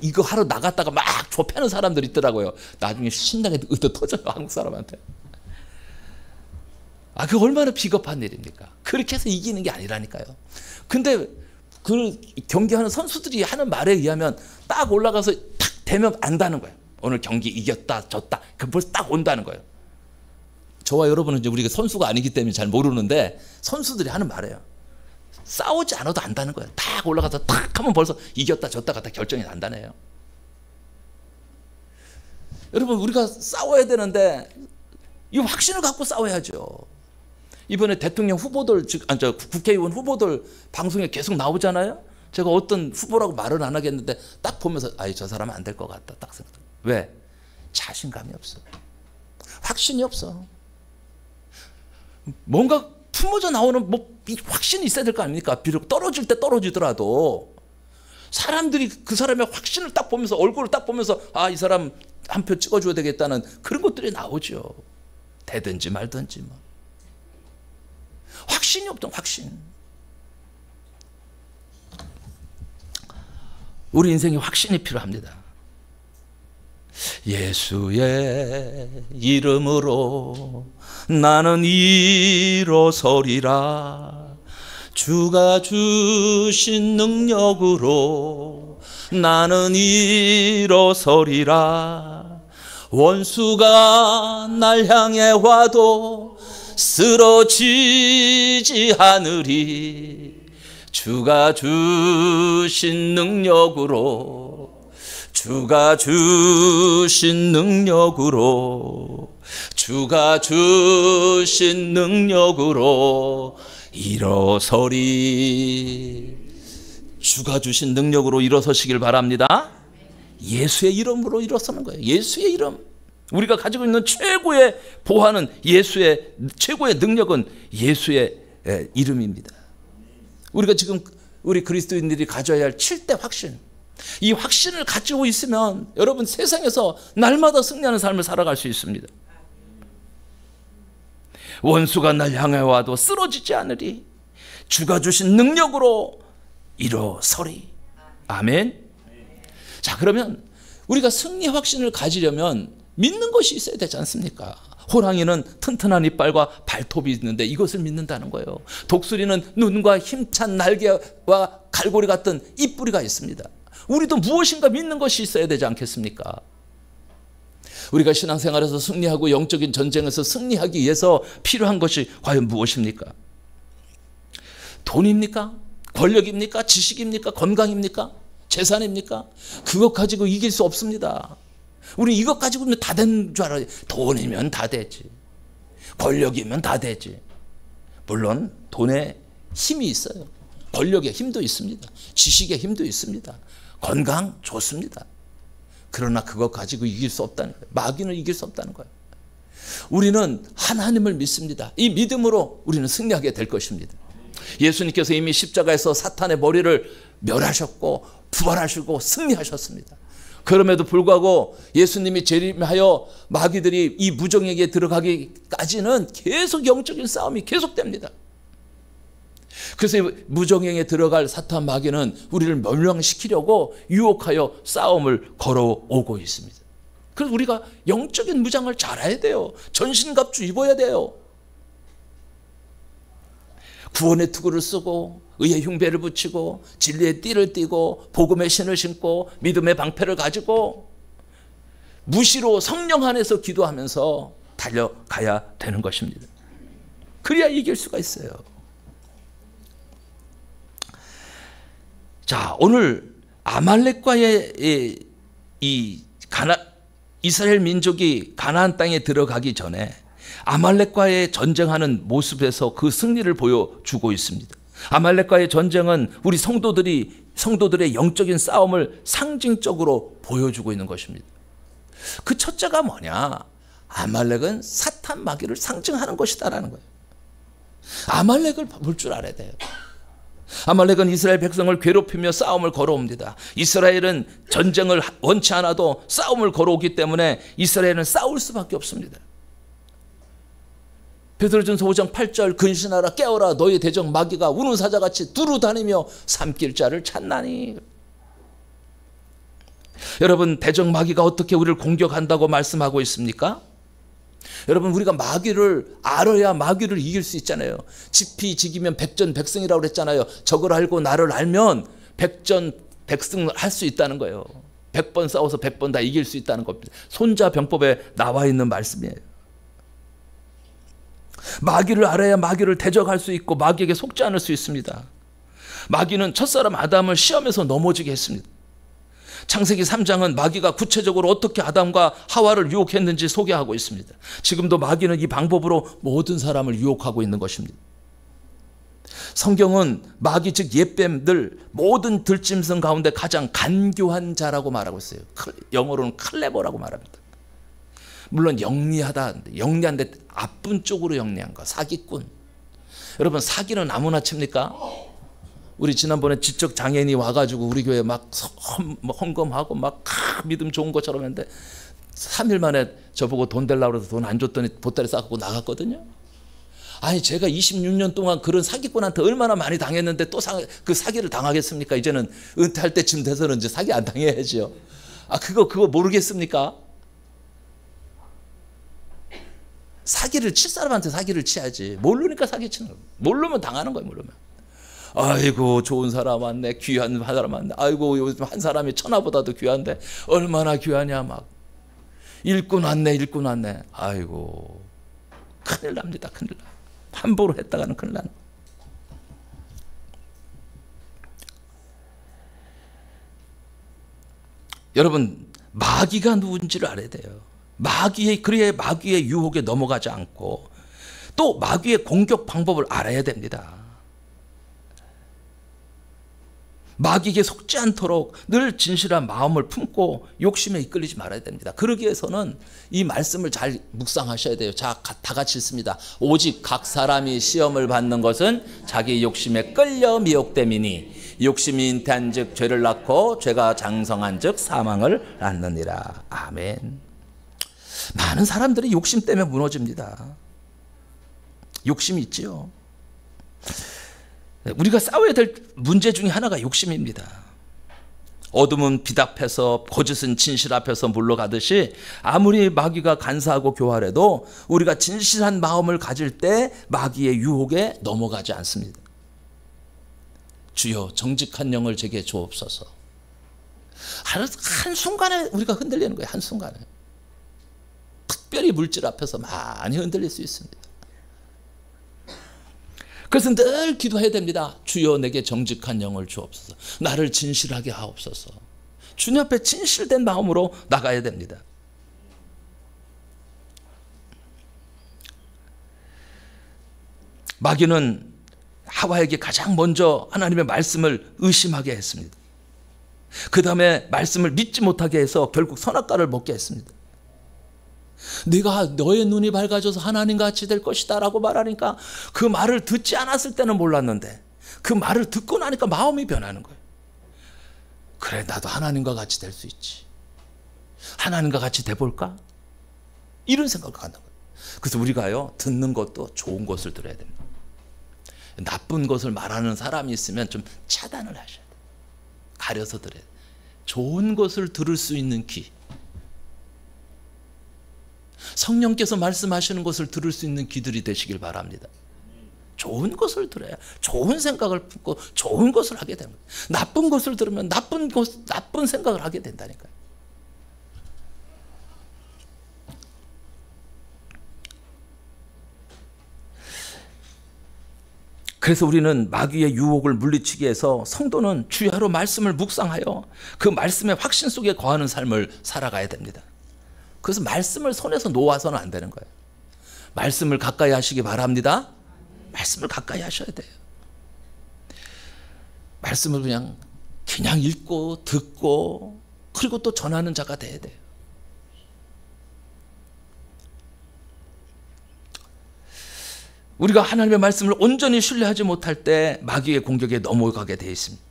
S1: 이거 하러 나갔다가 막 좁혀는 사람들 있더라고요. 나중에 신나게 의도 터져요, 한국 사람한테. 그거 얼마나 비겁한 일입니까? 그렇게 해서 이기는 게 아니라니까요. 근데 그 경기하는 선수들이 하는 말에 의하면 딱 올라가서 탁 대면 안다는 거예요. 오늘 경기 이겼다, 졌다. 그 벌써 딱 온다는 거예요. 저와 여러분은 이제 우리가 선수가 아니기 때문에 잘 모르는데 선수들이 하는 말이에요. 싸우지 않아도 안다는 거예요. 딱 올라가서 탁 하면 벌써 이겼다, 졌다가 다 결정이 난다네요. 여러분, 우리가 싸워야 되는데 이 확신을 갖고 싸워야죠. 이번에 대통령 후보들, 국회의원 후보들 방송에 계속 나오잖아요. 제가 어떤 후보라고 말은 안 하겠는데 딱 보면서 저 사람은 안 될 것 같다 딱 생각해요. 왜? 자신감이 없어. 확신이 없어. 뭔가 품어져 나오는 확신이 있어야 될 거 아닙니까? 비록 떨어질 때 떨어지더라도 사람들이 그 사람의 확신을 딱 보면서, 얼굴을 딱 보면서 이 사람 한 표 찍어줘야 되겠다는 그런 것들이 나오죠. 되든지 말든지 뭐. 확신이 없던 확신. 우리 인생에 확신이 필요합니다. 예수의 이름으로 나는 일어서리라. 주가 주신 능력으로 나는 일어서리라. 원수가 날 향해 와도 쓰러지지 않으리. 주가 주신 능력으로, 주가 주신 능력으로, 주가 주신 능력으로 일어서리. 주가 주신 능력으로 일어서시길 바랍니다. 예수의 이름으로 일어서는 거예요. 예수의 이름. 우리가 가지고 있는 최고의 보화는 예수의, 최고의 능력은 예수의 이름입니다. 우리가 지금 우리 그리스도인들이 가져야 할 7대 확신, 이 확신을 가지고 있으면 여러분 세상에서 날마다 승리하는 삶을 살아갈 수 있습니다. 원수가 날 향해 와도 쓰러지지 않으리. 주가 주신 능력으로 일어서리. 아멘. 자, 그러면 우리가 승리 확신을 가지려면 믿는 것이 있어야 되지 않습니까? 호랑이는 튼튼한 이빨과 발톱이 있는데 이것을 믿는다는 거예요. 독수리는 눈과 힘찬 날개와 갈고리 같은 입뿌리가 있습니다. 우리도 무엇인가 믿는 것이 있어야 되지 않겠습니까? 우리가 신앙생활에서 승리하고 영적인 전쟁에서 승리하기 위해서 필요한 것이 과연 무엇입니까? 돈입니까? 권력입니까? 지식입니까? 건강입니까? 재산입니까? 그것 가지고 이길 수 없습니다. 우리 이것 가지고는 다 된 줄 알아요. 돈이면 다 되지. 권력이면 다 되지. 물론 돈에 힘이 있어요. 권력의 힘도 있습니다. 지식의 힘도 있습니다. 건강 좋습니다. 그러나 그것 가지고 이길 수 없다는 거예요. 마귀는 이길 수 없다는 거예요. 우리는 하나님을 믿습니다. 이 믿음으로 우리는 승리하게 될 것입니다. 예수님께서 이미 십자가에서 사탄의 머리를 멸하셨고 부활하시고 승리하셨습니다. 그럼에도 불구하고 예수님이 재림하여 마귀들이 이 무정에게 들어가기까지는 계속 영적인 싸움이 계속됩니다. 그래서 무정행에 들어갈 사탄 마귀는 우리를 멸망시키려고 유혹하여 싸움을 걸어오고 있습니다. 그래서 우리가 영적인 무장을 잘해야 돼요. 전신갑주 입어야 돼요. 구원의 투구를 쓰고 의의 흉배를 붙이고 진리의 띠를 띠고 복음의 신을 신고 믿음의 방패를 가지고 무시로 성령 안에서 기도하면서 달려가야 되는 것입니다. 그래야 이길 수가 있어요. 자, 오늘 아말렉과의 이스라엘 민족이 가나안 땅에 들어가기 전에 아말렉과의 전쟁하는 모습에서 그 승리를 보여주고 있습니다. 아말렉과의 전쟁은 우리 성도들의 영적인 싸움을 상징적으로 보여주고 있는 것입니다. 그 첫째가 뭐냐? 아말렉은 사탄 마귀를 상징하는 것이다라는 거예요. 아말렉을 볼 줄 알아야 돼요. 아말렉은 이스라엘 백성을 괴롭히며 싸움을 걸어옵니다. 이스라엘은 전쟁을 원치 않아도 싸움을 걸어오기 때문에 이스라엘은 싸울 수밖에 없습니다. 베드로전서 5장 8절 근신하라 깨어라 너희 대적 마귀가 우는 사자같이 두루 다니며 삼킬 자를 찾나니. 여러분, 대적 마귀가 어떻게 우리를 공격한다고 말씀하고 있습니까? 여러분, 우리가 마귀를 알아야 마귀를 이길 수 있잖아요. 지피지기면 백전백승이라고 그랬잖아요. 적을 알고 나를 알면 백전백승을 할 수 있다는 거예요. 100번 싸워서 100번 다 이길 수 있다는 겁니다. 손자병법에 나와 있는 말씀이에요. 마귀를 알아야 마귀를 대적할 수 있고 마귀에게 속지 않을 수 있습니다. 마귀는 첫사람 아담을 시험에서 넘어지게 했습니다. 창세기 3장은 마귀가 구체적으로 어떻게 아담과 하와를 유혹했는지 소개하고 있습니다. 지금도 마귀는 이 방법으로 모든 사람을 유혹하고 있는 것입니다. 성경은 마귀 즉 옛뱀들 모든 들짐승 가운데 가장 간교한 자라고 말하고 있어요. 영어로는 클레버라고 말합니다. 물론 영리한데 나쁜 쪽으로 영리한 거, 사기꾼. 여러분, 사기는 아무나 칩니까? 우리 지난번에 지적 장애인이 와가지고 우리 교회 막 헌금하고 막 믿음 좋은 것처럼 했는데 3일 만에 저보고 돈 달라고 해서 돈 안 줬더니 보따리 싸갖고 나갔거든요. 아니, 제가 26년 동안 그런 사기꾼한테 얼마나 많이 당했는데 또 그 사기를 당하겠습니까? 이제는 은퇴할 때쯤 돼서는 이제 사기 안 당해야지요. 그거 모르겠습니까? 사기를 칠 사람한테 사기를 치야지. 모르니까 사기 치는 거예요. 모르면 당하는 거예요. 모르면. 아이고, 좋은 사람 왔네. 귀한 사람 왔네. 아이고, 요즘 한 사람이 천하보다도 귀한데 얼마나 귀하냐. 막 일꾼 왔네. 아이고, 큰일 납니다. 큰일 나. 함부로 했다가는 큰일 나는. 여러분, 마귀가 누군지를 알아야 돼요. 그래야 마귀의 유혹에 넘어가지 않고 또 마귀의 공격 방법을 알아야 됩니다. 마귀에게 속지 않도록 늘 진실한 마음을 품고 욕심에 이끌리지 말아야 됩니다. 그러기 위해서는 이 말씀을 잘 묵상하셔야 돼요. 자, 다 같이 읽습니다. 오직 각 사람이 시험을 받는 것은 자기 욕심에 끌려 미혹됨이니 욕심이 잉태한 즉 죄를 낳고 죄가 장성한 즉 사망을 낳느니라. 아멘. 많은 사람들이 욕심 때문에 무너집니다. 욕심이 있지요. 우리가 싸워야 될 문제 중에 하나가 욕심입니다. 어둠은 빛 앞에서 거짓은 진실 앞에서 물러가듯이 아무리 마귀가 간사하고 교활해도 우리가 진실한 마음을 가질 때 마귀의 유혹에 넘어가지 않습니다. 주여 정직한 영을 제게 주옵소서. 한순간에 우리가 흔들리는 거예요. 한순간에. 특별히 물질 앞에서 많이 흔들릴 수 있습니다. 그래서 늘 기도해야 됩니다. 주여 내게 정직한 영을 주옵소서. 나를 진실하게 하옵소서. 주님 앞에 진실된 마음으로 나가야 됩니다. 마귀는 하와에게 가장 먼저 하나님의 말씀을 의심하게 했습니다. 그 다음에 말씀을 믿지 못하게 해서 결국 선악과를 먹게 했습니다. 네가 너의 눈이 밝아져서 하나님같이 될 것이다 라고 말하니까 그 말을 듣지 않았을 때는 몰랐는데 그 말을 듣고 나니까 마음이 변하는 거예요. 그래, 나도 하나님과 같이 될 수 있지. 하나님과 같이 돼볼까? 이런 생각을 갖는 거예요. 그래서 우리가요, 듣는 것도 좋은 것을 들어야 됩니다. 나쁜 것을 말하는 사람이 있으면 좀 차단을 하셔야 돼요. 가려서 들어야 돼요. 좋은 것을 들을 수 있는 귀, 성령께서 말씀하시는 것을 들을 수 있는 귀들이 되시길 바랍니다. 좋은 것을 들어야 좋은 생각을 품고 좋은 것을 하게 됩니다. 나쁜 것을 들으면 나쁜 생각을 하게 된다니까요. 그래서 우리는 마귀의 유혹을 물리치기 위해서 성도는 주야로 말씀을 묵상하여 그 말씀의 확신 속에 거하는 삶을 살아가야 됩니다. 그래서 말씀을 손에서 놓아서는 안 되는 거예요. 말씀을 가까이 하시기 바랍니다. 말씀을 가까이 하셔야 돼요. 말씀을 그냥 읽고 듣고 그리고 또 전하는 자가 돼야 돼요. 우리가 하나님의 말씀을 온전히 신뢰하지 못할 때 마귀의 공격에 넘어가게 되어 있습니다.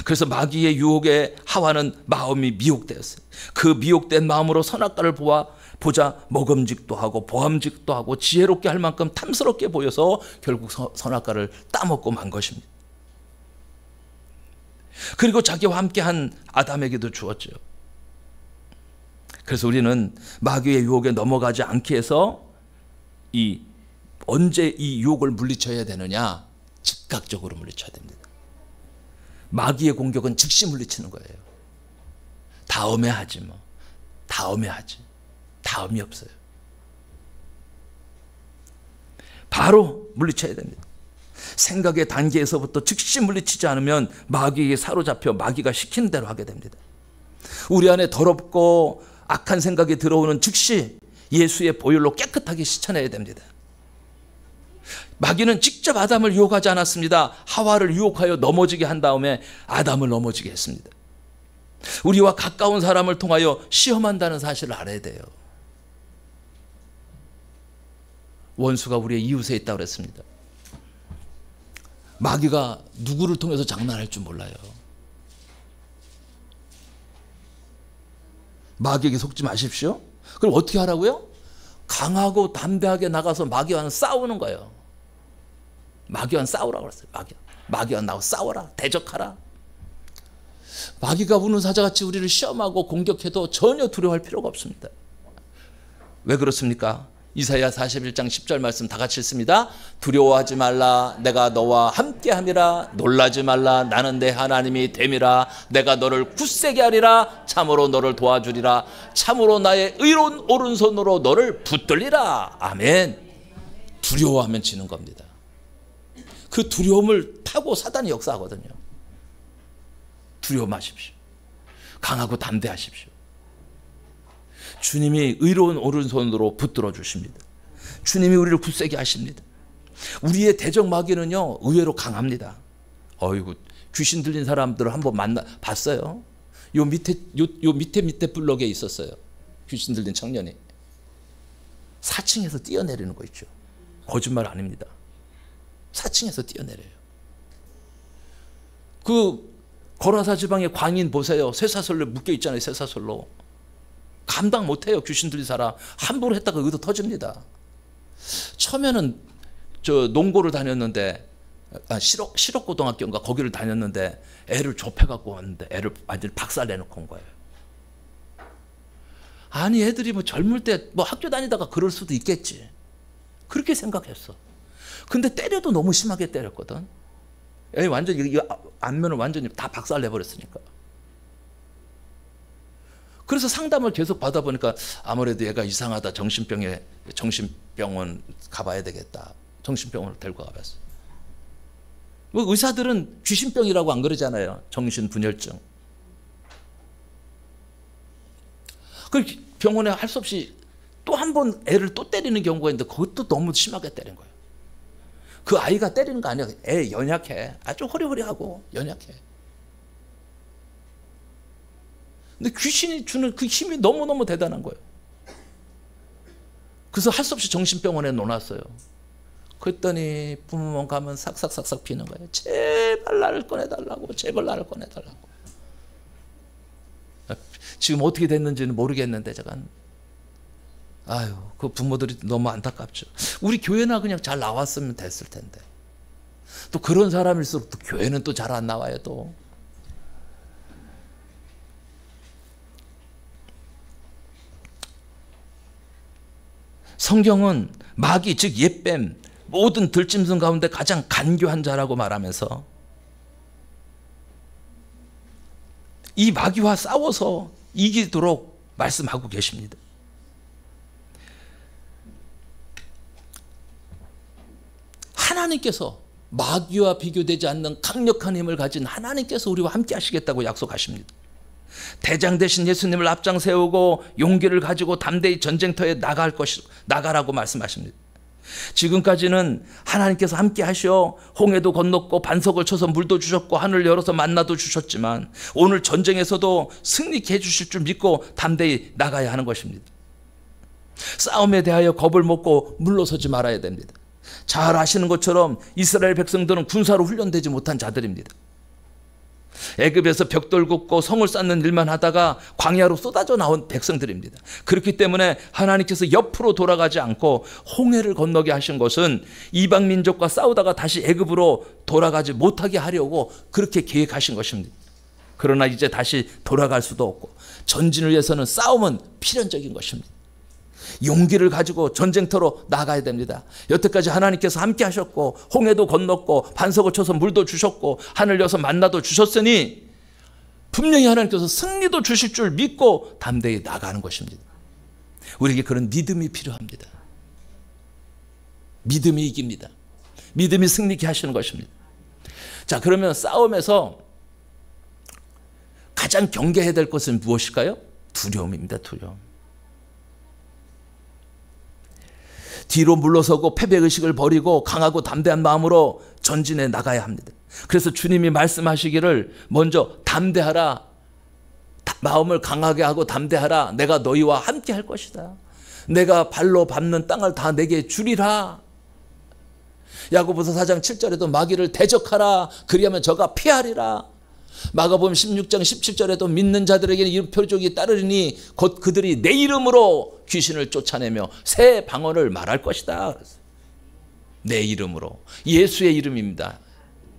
S1: 그래서 마귀의 유혹에 하와는 마음이 미혹되었어요. 그 미혹된 마음으로 선악과를 보자 먹음직도 하고 보암직도 하고 지혜롭게 할 만큼 탐스럽게 보여서 결국 선악과를 따먹고 만 것입니다. 그리고 자기와 함께한 아담에게도 주었죠. 그래서 우리는 마귀의 유혹에 넘어가지 않게 해서 언제 이 유혹을 물리쳐야 되느냐? 즉각적으로 물리쳐야 됩니다. 마귀의 공격은 즉시 물리치는 거예요. 다음에 하지 뭐. 다음에 하지. 다음이 없어요. 바로 물리쳐야 됩니다. 생각의 단계에서부터 즉시 물리치지 않으면 마귀에게 사로잡혀 마귀가 시키는 대로 하게 됩니다. 우리 안에 더럽고 악한 생각이 들어오는 즉시 예수의 보혈로 깨끗하게 씻어내야 됩니다. 마귀는 직접 아담을 유혹하지 않았습니다. 하와를 유혹하여 넘어지게 한 다음에 아담을 넘어지게 했습니다. 우리와 가까운 사람을 통하여 시험한다는 사실을 알아야 돼요. 원수가 우리의 이웃에 있다고 그랬습니다. 마귀가 누구를 통해서 장난할 줄 몰라요. 마귀에게 속지 마십시오. 그럼 어떻게 하라고요? 강하고 담대하게 나가서 마귀와는 싸우는 거예요. 마귀와는 싸우라고 그랬어요. 마귀와 나하고 싸워라. 대적하라. 마귀가 우는 사자같이 우리를 시험하고 공격해도 전혀 두려워할 필요가 없습니다. 왜 그렇습니까? 이사야 41장 10절 말씀 다 같이 읽습니다. 두려워하지 말라. 내가 너와 함께함이라. 놀라지 말라. 나는 내 하나님이 됨이라. 내가 너를 굳세게 하리라. 참으로 너를 도와주리라. 참으로 나의 의로운 오른손으로 너를 붙들리라. 아멘. 두려워하면 지는 겁니다. 그 두려움을 타고 사단이 역사하거든요. 두려워 마십시오. 강하고 담대하십시오. 주님이 의로운 오른손으로 붙들어 주십니다. 주님이 우리를 굳세게 하십니다. 우리의 대적 마귀는요 의외로 강합니다. 어이구, 귀신 들린 사람들을 한번 봤어요. 요 밑에 블럭에 있었어요. 귀신 들린 청년이 4층에서 뛰어내리는 거 있죠. 거짓말 아닙니다. 4층에서 뛰어내려요. 그 거라사 지방의 광인 보세요. 쇠사슬로 묶여 있잖아요. 쇠사슬로. 감당 못해요. 귀신 들린 사람 함부로 했다가 의도 터집니다. 처음에는 저 농고를 다녔는데 실업고등학교인가 거기를 다녔는데 애를 좁혀갖고 왔는데 애를 완전히 박살내놓고 온 거예요. 아니 애들이 뭐 젊을 때 뭐 학교 다니다가 그럴 수도 있겠지. 그렇게 생각했어. 근데 때려도 너무 심하게 때렸거든. 애 완전히 이 안면을 완전히 다 박살내버렸으니까. 그래서 상담을 계속 받아보니까 아무래도 얘가 이상하다. 정신병원 가봐야 되겠다. 정신병원을 데리고 가봤어. 뭐 의사들은 귀신병이라고 안 그러잖아요. 정신분열증. 그 병원에 할 수 없이 또 한 번 애를 또 때리는 경우가 있는데 그것도 너무 심하게 때린 거예요. 그 아이가 때리는 거 아니야. 애 연약해. 아주 호리호리하고 연약해. 근데 귀신이 주는 그 힘이 너무너무 대단한 거예요. 그래서 할 수 없이 정신병원에 놓았어요. 그랬더니 부모만 가면 삭삭삭삭 피는 거예요. 제발 나를 꺼내달라고. 제발 나를 꺼내달라고. 지금 어떻게 됐는지는 모르겠는데 제가 아유 그 부모들이 너무 안타깝죠. 우리 교회나 그냥 잘 나왔으면 됐을 텐데 또 그런 사람일수록 또 교회는 또 잘 안 나와요. 또 성경은 마귀 즉 옛뱀 모든 들짐승 가운데 가장 간교한 자라고 말하면서 이 마귀와 싸워서 이기도록 말씀하고 계십니다. 하나님께서 마귀와 비교되지 않는 강력한 힘을 가진 하나님께서 우리와 함께 하시겠다고 약속하십니다. 대장 되신 예수님을 앞장 세우고 용기를 가지고 담대히 전쟁터에 나가라고 말씀하십니다. 지금까지는 하나님께서 함께 하시어 홍해도 건넜고 반석을 쳐서 물도 주셨고 하늘 열어서 만나도 주셨지만 오늘 전쟁에서도 승리케 해주실 줄 믿고 담대히 나가야 하는 것입니다. 싸움에 대하여 겁을 먹고 물러서지 말아야 됩니다. 잘 아시는 것처럼 이스라엘 백성들은 군사로 훈련되지 못한 자들입니다. 애굽에서 벽돌 굽고 성을 쌓는 일만 하다가 광야로 쏟아져 나온 백성들입니다. 그렇기 때문에 하나님께서 옆으로 돌아가지 않고 홍해를 건너게 하신 것은 이방 민족과 싸우다가 다시 애굽으로 돌아가지 못하게 하려고 그렇게 계획하신 것입니다. 그러나 이제 다시 돌아갈 수도 없고 전진을 위해서는 싸움은 필연적인 것입니다. 용기를 가지고 전쟁터로 나가야 됩니다. 여태까지 하나님께서 함께 하셨고 홍해도 건넜고 반석을 쳐서 물도 주셨고 하늘 여서 만나도 주셨으니 분명히 하나님께서 승리도 주실 줄 믿고 담대히 나가는 것입니다. 우리에게 그런 믿음이 필요합니다. 믿음이 이깁니다. 믿음이 승리케 하시는 것입니다. 자, 그러면 싸움에서 가장 경계해야 될 것은 무엇일까요? 두려움입니다. 두려움. 뒤로 물러서고 패배의식을 버리고 강하고 담대한 마음으로 전진해 나가야 합니다. 그래서 주님이 말씀하시기를 먼저 담대하라. 마음을 강하게 하고 담대하라. 내가 너희와 함께 할 것이다. 내가 발로 밟는 땅을 다 내게 주리라. 야고보서 4장 7절에도 마귀를 대적하라. 그리하면 저가 피하리라. 마가복음 16장 17절에도 믿는 자들에게는 이런 표적이 따르리니 곧 그들이 내 이름으로 귀신을 쫓아내며 새 방언을 말할 것이다. 내 이름으로. 예수의 이름입니다.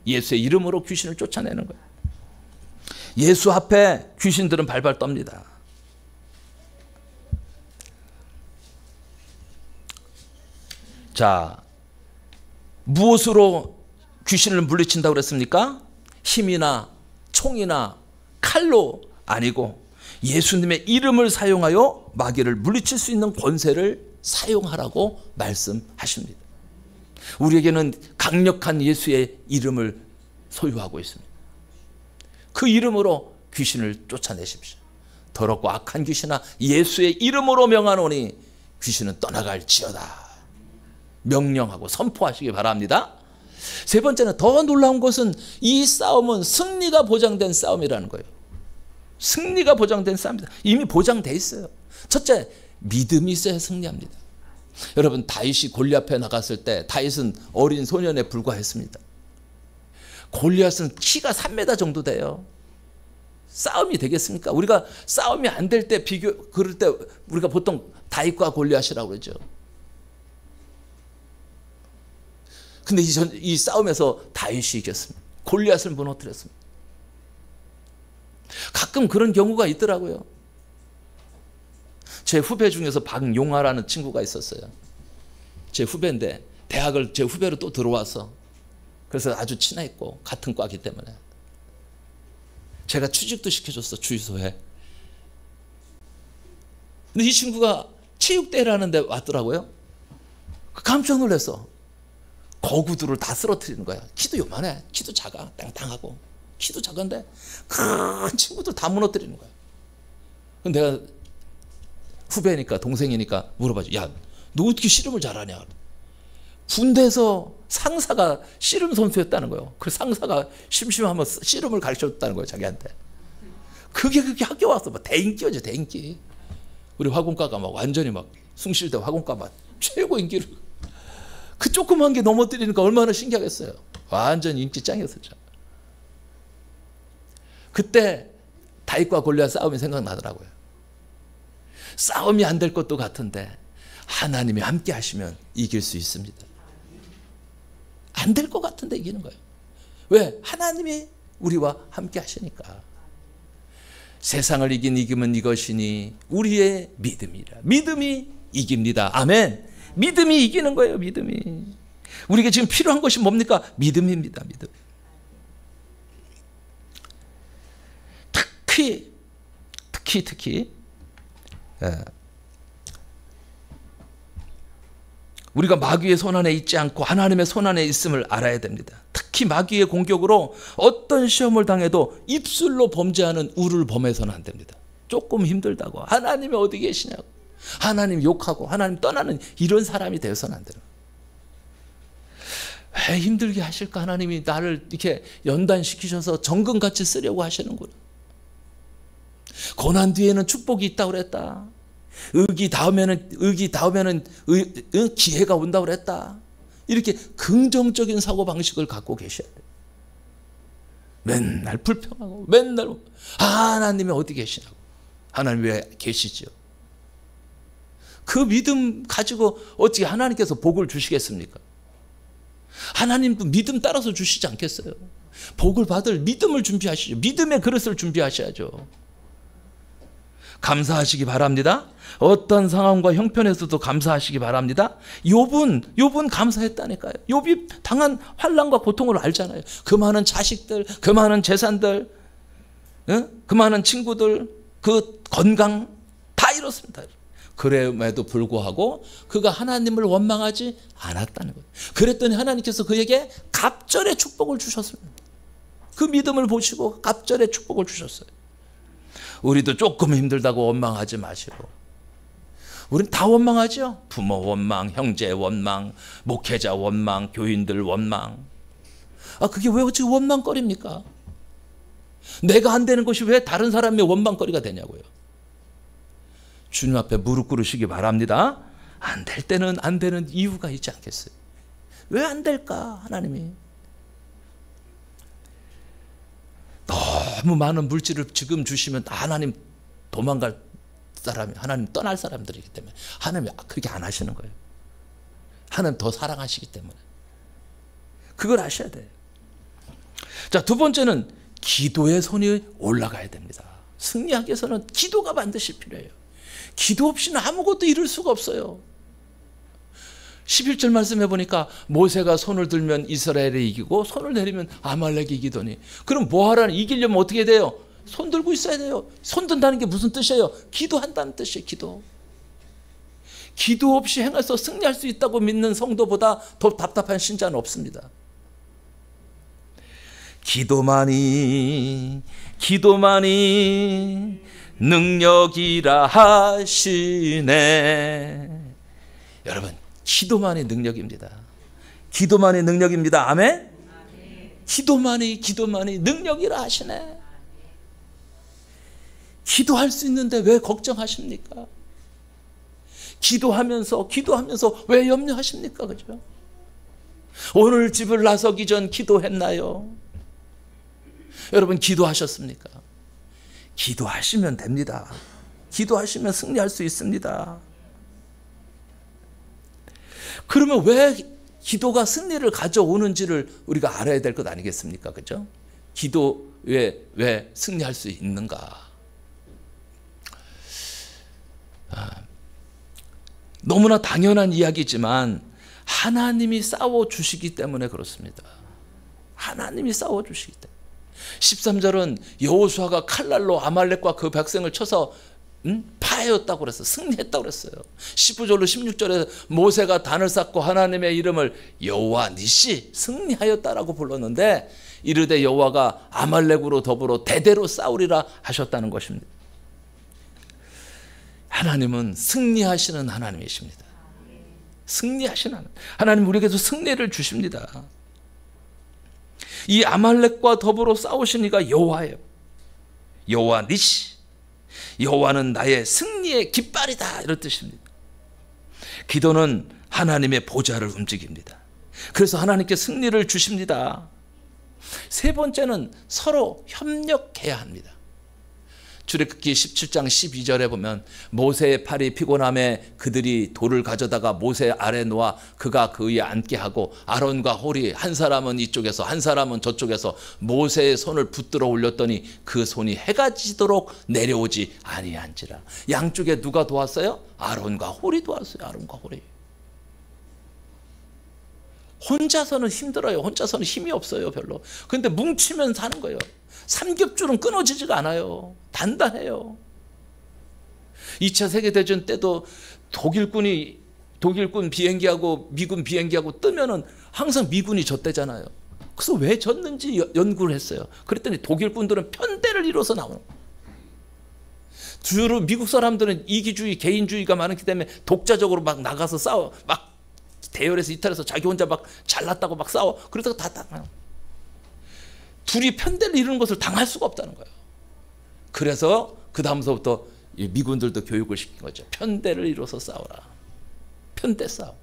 S1: 예수의 이름으로 귀신을 쫓아내는 거예요. 예수 앞에 귀신들은 발발 떱니다. 자, 무엇으로 귀신을 물리친다고 그랬습니까? 힘이나 총이나 칼로 아니고 예수님의 이름을 사용하여 마귀를 물리칠 수 있는 권세를 사용하라고 말씀하십니다. 우리에게는 강력한 예수의 이름을 소유하고 있습니다. 그 이름으로 귀신을 쫓아내십시오. 더럽고 악한 귀신아 예수의 이름으로 명하노니 귀신은 떠나갈지어다. 명령하고 선포하시기 바랍니다. 세 번째는 더 놀라운 것은 이 싸움은 승리가 보장된 싸움이라는 거예요. 승리가 보장된 싸움입니다. 이미 보장돼 있어요. 첫째, 믿음이 있어야 승리합니다. 여러분, 다윗이 골리앗에 나갔을 때 다윗은 어린 소년에 불과했습니다. 골리앗은 키가 3m 정도 돼요. 싸움이 되겠습니까? 우리가 싸움이 안 될 때 그럴 때 우리가 보통 다윗과 골리앗이라고 그러죠. 근데 이 싸움에서 다윗이 이겼습니다. 골리앗을 무너뜨렸습니다. 가끔 그런 경우가 있더라고요. 제 후배 중에서 박용화라는 친구가 있었어요. 제 후배인데 대학을 제 후배로 또 들어와서 그래서 아주 친했고 같은 과이기 때문에 제가 취직도 시켜줬어, 주유소에. 근데 이 친구가 체육대회라는 데 왔더라고요. 깜짝 놀랐어. 거구들을 다 쓰러뜨리는 거야. 키도 요만해. 키도 작아. 땅땅하고. 키도 작은데 큰 친구들 다 무너뜨리는 거야. 근데 내가 후배니까 동생이니까 물어봐줘. 야, 너 어떻게 씨름을 잘하냐. 군대에서 상사가 씨름 선수였다는 거예요. 그 상사가 심심하면 씨름을 가르쳐줬다는 거예요. 자기한테. 그게 학교 와서 막 대인기였죠. 대인기. 우리 화공과가 막 완전히 막 숭실대 화공과 막 최고 인기를. 그 조그만 게 넘어뜨리니까 얼마나 신기하겠어요. 완전 인기 짱이었었죠. 그때 다윗과 골리앗 싸움이 생각나더라고요. 싸움이 안 될 것도 같은데 하나님이 함께 하시면 이길 수 있습니다. 안 될 것 같은데 이기는 거예요. 왜? 하나님이 우리와 함께 하시니까. 세상을 이긴 이김은 이것이니 우리의 믿음이라. 믿음이 이깁니다. 아멘. 믿음이 이기는 거예요. 믿음이. 우리에게 지금 필요한 것이 뭡니까? 믿음입니다. 믿음. 특히 우리가 마귀의 손안에 있지 않고 하나님의 손안에 있음을 알아야 됩니다. 특히 마귀의 공격으로 어떤 시험을 당해도 입술로 범죄하는 우를 범해서는 안 됩니다. 조금 힘들다고 하나님이 어디 계시냐고 하나님 욕하고 하나님 떠나는 이런 사람이 되어서는 안 돼요. 왜 힘들게 하실까? 하나님이 나를 이렇게 연단시키셔서 정금같이 쓰려고 하시는구나. 고난 뒤에는 축복이 있다고 그랬다. 의기 다음에는 기회가 온다고 그랬다. 이렇게 긍정적인 사고방식을 갖고 계셔야 돼요. 맨날 불평하고 맨날 하나님이 어디 계시냐고. 하나님 왜 계시죠? 그 믿음 가지고 어떻게 하나님께서 복을 주시겠습니까? 하나님도 믿음 따라서 주시지 않겠어요? 복을 받을 믿음을 준비하시죠. 믿음의 그릇을 준비하셔야죠. 감사하시기 바랍니다. 어떤 상황과 형편에서도 감사하시기 바랍니다. 욥은 감사했다니까요. 욥이 당한 환난과 고통을 알잖아요. 그 많은 자식들, 그 많은 재산들, 그 많은 친구들, 그 건강 다 잃었습니다. 그럼에도 불구하고 그가 하나님을 원망하지 않았다는 거예요. 그랬더니 하나님께서 그에게 갑절의 축복을 주셨습니다. 그 믿음을 보시고 갑절의 축복을 주셨어요. 우리도 조금 힘들다고 원망하지 마시고. 우린 다 원망하죠. 부모 원망, 형제 원망, 목회자 원망, 교인들 원망. 그게 왜 어찌 원망거리입니까? 내가 안 되는 것이 왜 다른 사람의 원망거리가 되냐고요. 주님 앞에 무릎 꿇으시기 바랍니다. 안 될 때는 안 되는 이유가 있지 않겠어요? 왜 안 될까? 하나님이 너무 많은 물질을 지금 주시면 하나님 도망갈 사람이, 하나님 떠날 사람들이기 때문에 하나님이 그렇게 안 하시는 거예요. 하나님 더 사랑하시기 때문에. 그걸 아셔야 돼요. 자, 두 번째는 기도의 손이 올라가야 됩니다. 승리하기 위해서는 기도가 반드시 필요해요. 기도 없이는 아무것도 이룰 수가 없어요. 11절 말씀해 보니까 모세가 손을 들면 이스라엘이 이기고 손을 내리면 아말렉이 이기더니, 그럼 이기려면 어떻게 돼요? 손 들고 있어야 돼요. 손 든다는 게 무슨 뜻이에요? 기도한다는 뜻이에요. 기도 없이 행해서 승리할 수 있다고 믿는 성도보다 더 답답한 신자는 없습니다. 기도만이 능력이라 하시네. 여러분, 기도만이 능력입니다. 기도만이 능력입니다. 아멘? 기도만이 능력이라 하시네. 기도할 수 있는데 왜 걱정하십니까? 기도하면서 왜 염려하십니까? 그죠? 오늘 집을 나서기 전 기도했나요? 여러분, 기도하셨습니까? 기도하시면 됩니다. 기도하시면 승리할 수 있습니다. 그러면 왜 기도가 승리를 가져오는지를 우리가 알아야 될 것 아니겠습니까? 그죠? 기도에 왜 승리할 수 있는가? 너무나 당연한 이야기지만 하나님이 싸워주시기 때문에 그렇습니다. 하나님이 싸워주시기 때문에. 13절은 여호수아가 칼날로 아말렉과 그 백성을 쳐서 파하였다고 그랬어요. 승리했다고 그랬어요. 15절로 16절에 모세가 단을 쌓고 하나님의 이름을 여호와 니시 승리하였다라고 불렀는데, 이르되 여호와가 아말렉으로 더불어 대대로 싸우리라 하셨다는 것입니다. 하나님은 승리하시는 하나님이십니다. 승리하시는 하나님, 우리에게도 승리를 주십니다. 이 아말렉과 더불어 싸우신 이가 여호와예요. 여호와 니시, 여호와는 나의 승리의 깃발이다, 이런 뜻입니다. 기도는 하나님의 보좌를 움직입니다. 그래서 하나님께 승리를 주십니다. 세 번째는 서로 협력해야 합니다. 출애굽기 17장 12절에 보면 모세의 팔이 피곤함에 그들이 돌을 가져다가 모세 아래 놓아 그가 그 위에 앉게 하고 아론과 홀이 한 사람은 이쪽에서 한 사람은 저쪽에서 모세의 손을 붙들어 올렸더니 그 손이 해가 지도록 내려오지 아니한지라. 양쪽에 누가 도왔어요? 아론과 홀이 도왔어요. 아론과 홀이. 혼자서는 힘들어요. 혼자서는 힘이 없어요, 별로. 그런데 뭉치면 사는 거예요. 삼겹줄은 끊어지지가 않아요. 단단해요. 2차 세계대전 때도 독일군 비행기하고 미군 비행기하고 뜨면은 항상 미군이 졌대잖아요. 그래서 왜 졌는지 연구를 했어요. 그랬더니 독일군들은 편대를 이뤄서 나오는 거예요. 주로 미국 사람들은 이기주의, 개인주의가 많기 때문에 독자적으로 막 나가서 막 대열에서 이탈해서 자기 혼자 막 잘났다고 막 싸워. 그러다가 다 당해요. 둘이 편대를 이루는 것을 당할 수가 없다는 거예요. 그래서 그 다음서부터 미군들도 교육을 시킨 거죠. 편대를 이뤄서 싸워라. 편대 싸움.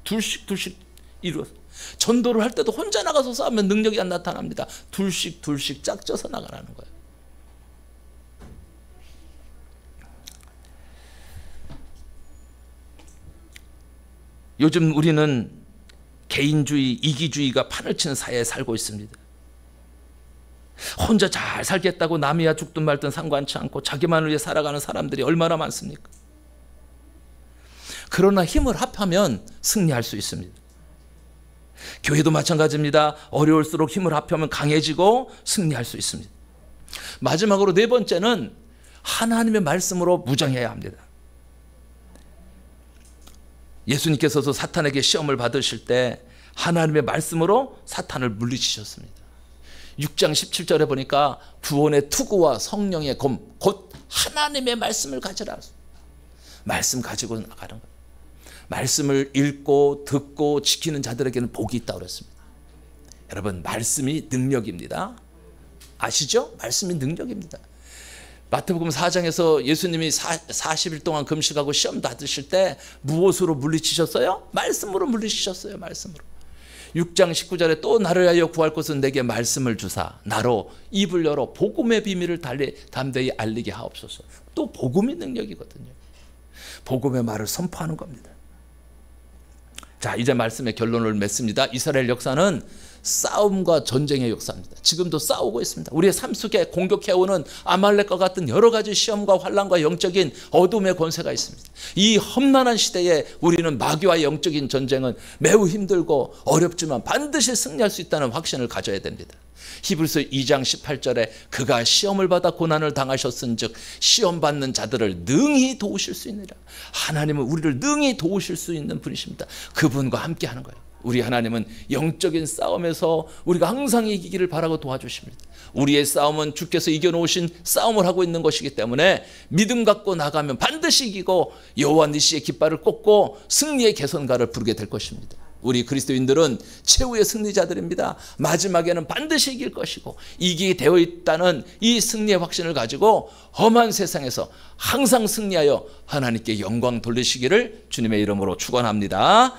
S1: 둘씩 이루어서. 전도를 할 때도 혼자 나가서 싸우면 능력이 안 나타납니다. 둘씩 짝져서 나가라는 거예요. 요즘 우리는 개인주의, 이기주의가 판을 치는 사회에 살고 있습니다. 혼자 잘 살겠다고 남이야 죽든 말든 상관치 않고 자기만을 위해 살아가는 사람들이 얼마나 많습니까? 그러나 힘을 합하면 승리할 수 있습니다. 교회도 마찬가지입니다. 어려울수록 힘을 합하면 강해지고 승리할 수 있습니다. 마지막으로 네 번째는 하나님의 말씀으로 무장해야 합니다. 예수님께서도 사탄에게 시험을 받으실 때 하나님의 말씀으로 사탄을 물리치셨습니다. 6장 17절에 보니까 구원의 투구와 성령의 검, 곧 하나님의 말씀을 가지라. 말씀 가지고 나가는 거예요. 말씀을 읽고 듣고 지키는 자들에게는 복이 있다고 그랬습니다. 여러분, 말씀이 능력입니다. 아시죠? 말씀이 능력입니다. 마태복음 4장에서 예수님이 40일 동안 금식하고 시험 받으실 때 무엇으로 물리치셨어요? 말씀으로 물리치셨어요. 말씀으로. 6장 19절에 또 나를 위하여 구할 것은 내게 말씀을 주사 나로 입을 열어 복음의 비밀을 담대히 알리게 하옵소서. 또 복음이 능력이거든요. 복음의 말을 선포하는 겁니다. 자, 이제 말씀의 결론을 맺습니다. 이스라엘 역사는 싸움과 전쟁의 역사입니다. 지금도 싸우고 있습니다. 우리의 삶 속에 공격해오는 아말렉과 같은 여러 가지 시험과 환난과 영적인 어둠의 권세가 있습니다. 이 험난한 시대에 우리는 마귀와의 영적인 전쟁은 매우 힘들고 어렵지만 반드시 승리할 수 있다는 확신을 가져야 됩니다. 히브리서 2장 18절에 그가 시험을 받아 고난을 당하셨은즉 시험 받는 자들을 능히 도우실 수 있느니라. 하나님은 우리를 능히 도우실 수 있는 분이십니다. 그분과 함께 하는 거예요. 우리 하나님은 영적인 싸움에서 우리가 항상 이기기를 바라고 도와주십니다. 우리의 싸움은 주께서 이겨놓으신 싸움을 하고 있는 것이기 때문에 믿음 갖고 나가면 반드시 이기고 여호와 니시의 깃발을 꽂고 승리의 개선가를 부르게 될 것입니다. 우리 그리스도인들은 최후의 승리자들입니다. 마지막에는 반드시 이길 것이고 이기게 되어 있다는 이 승리의 확신을 가지고 험한 세상에서 항상 승리하여 하나님께 영광 돌리시기를 주님의 이름으로 축원합니다.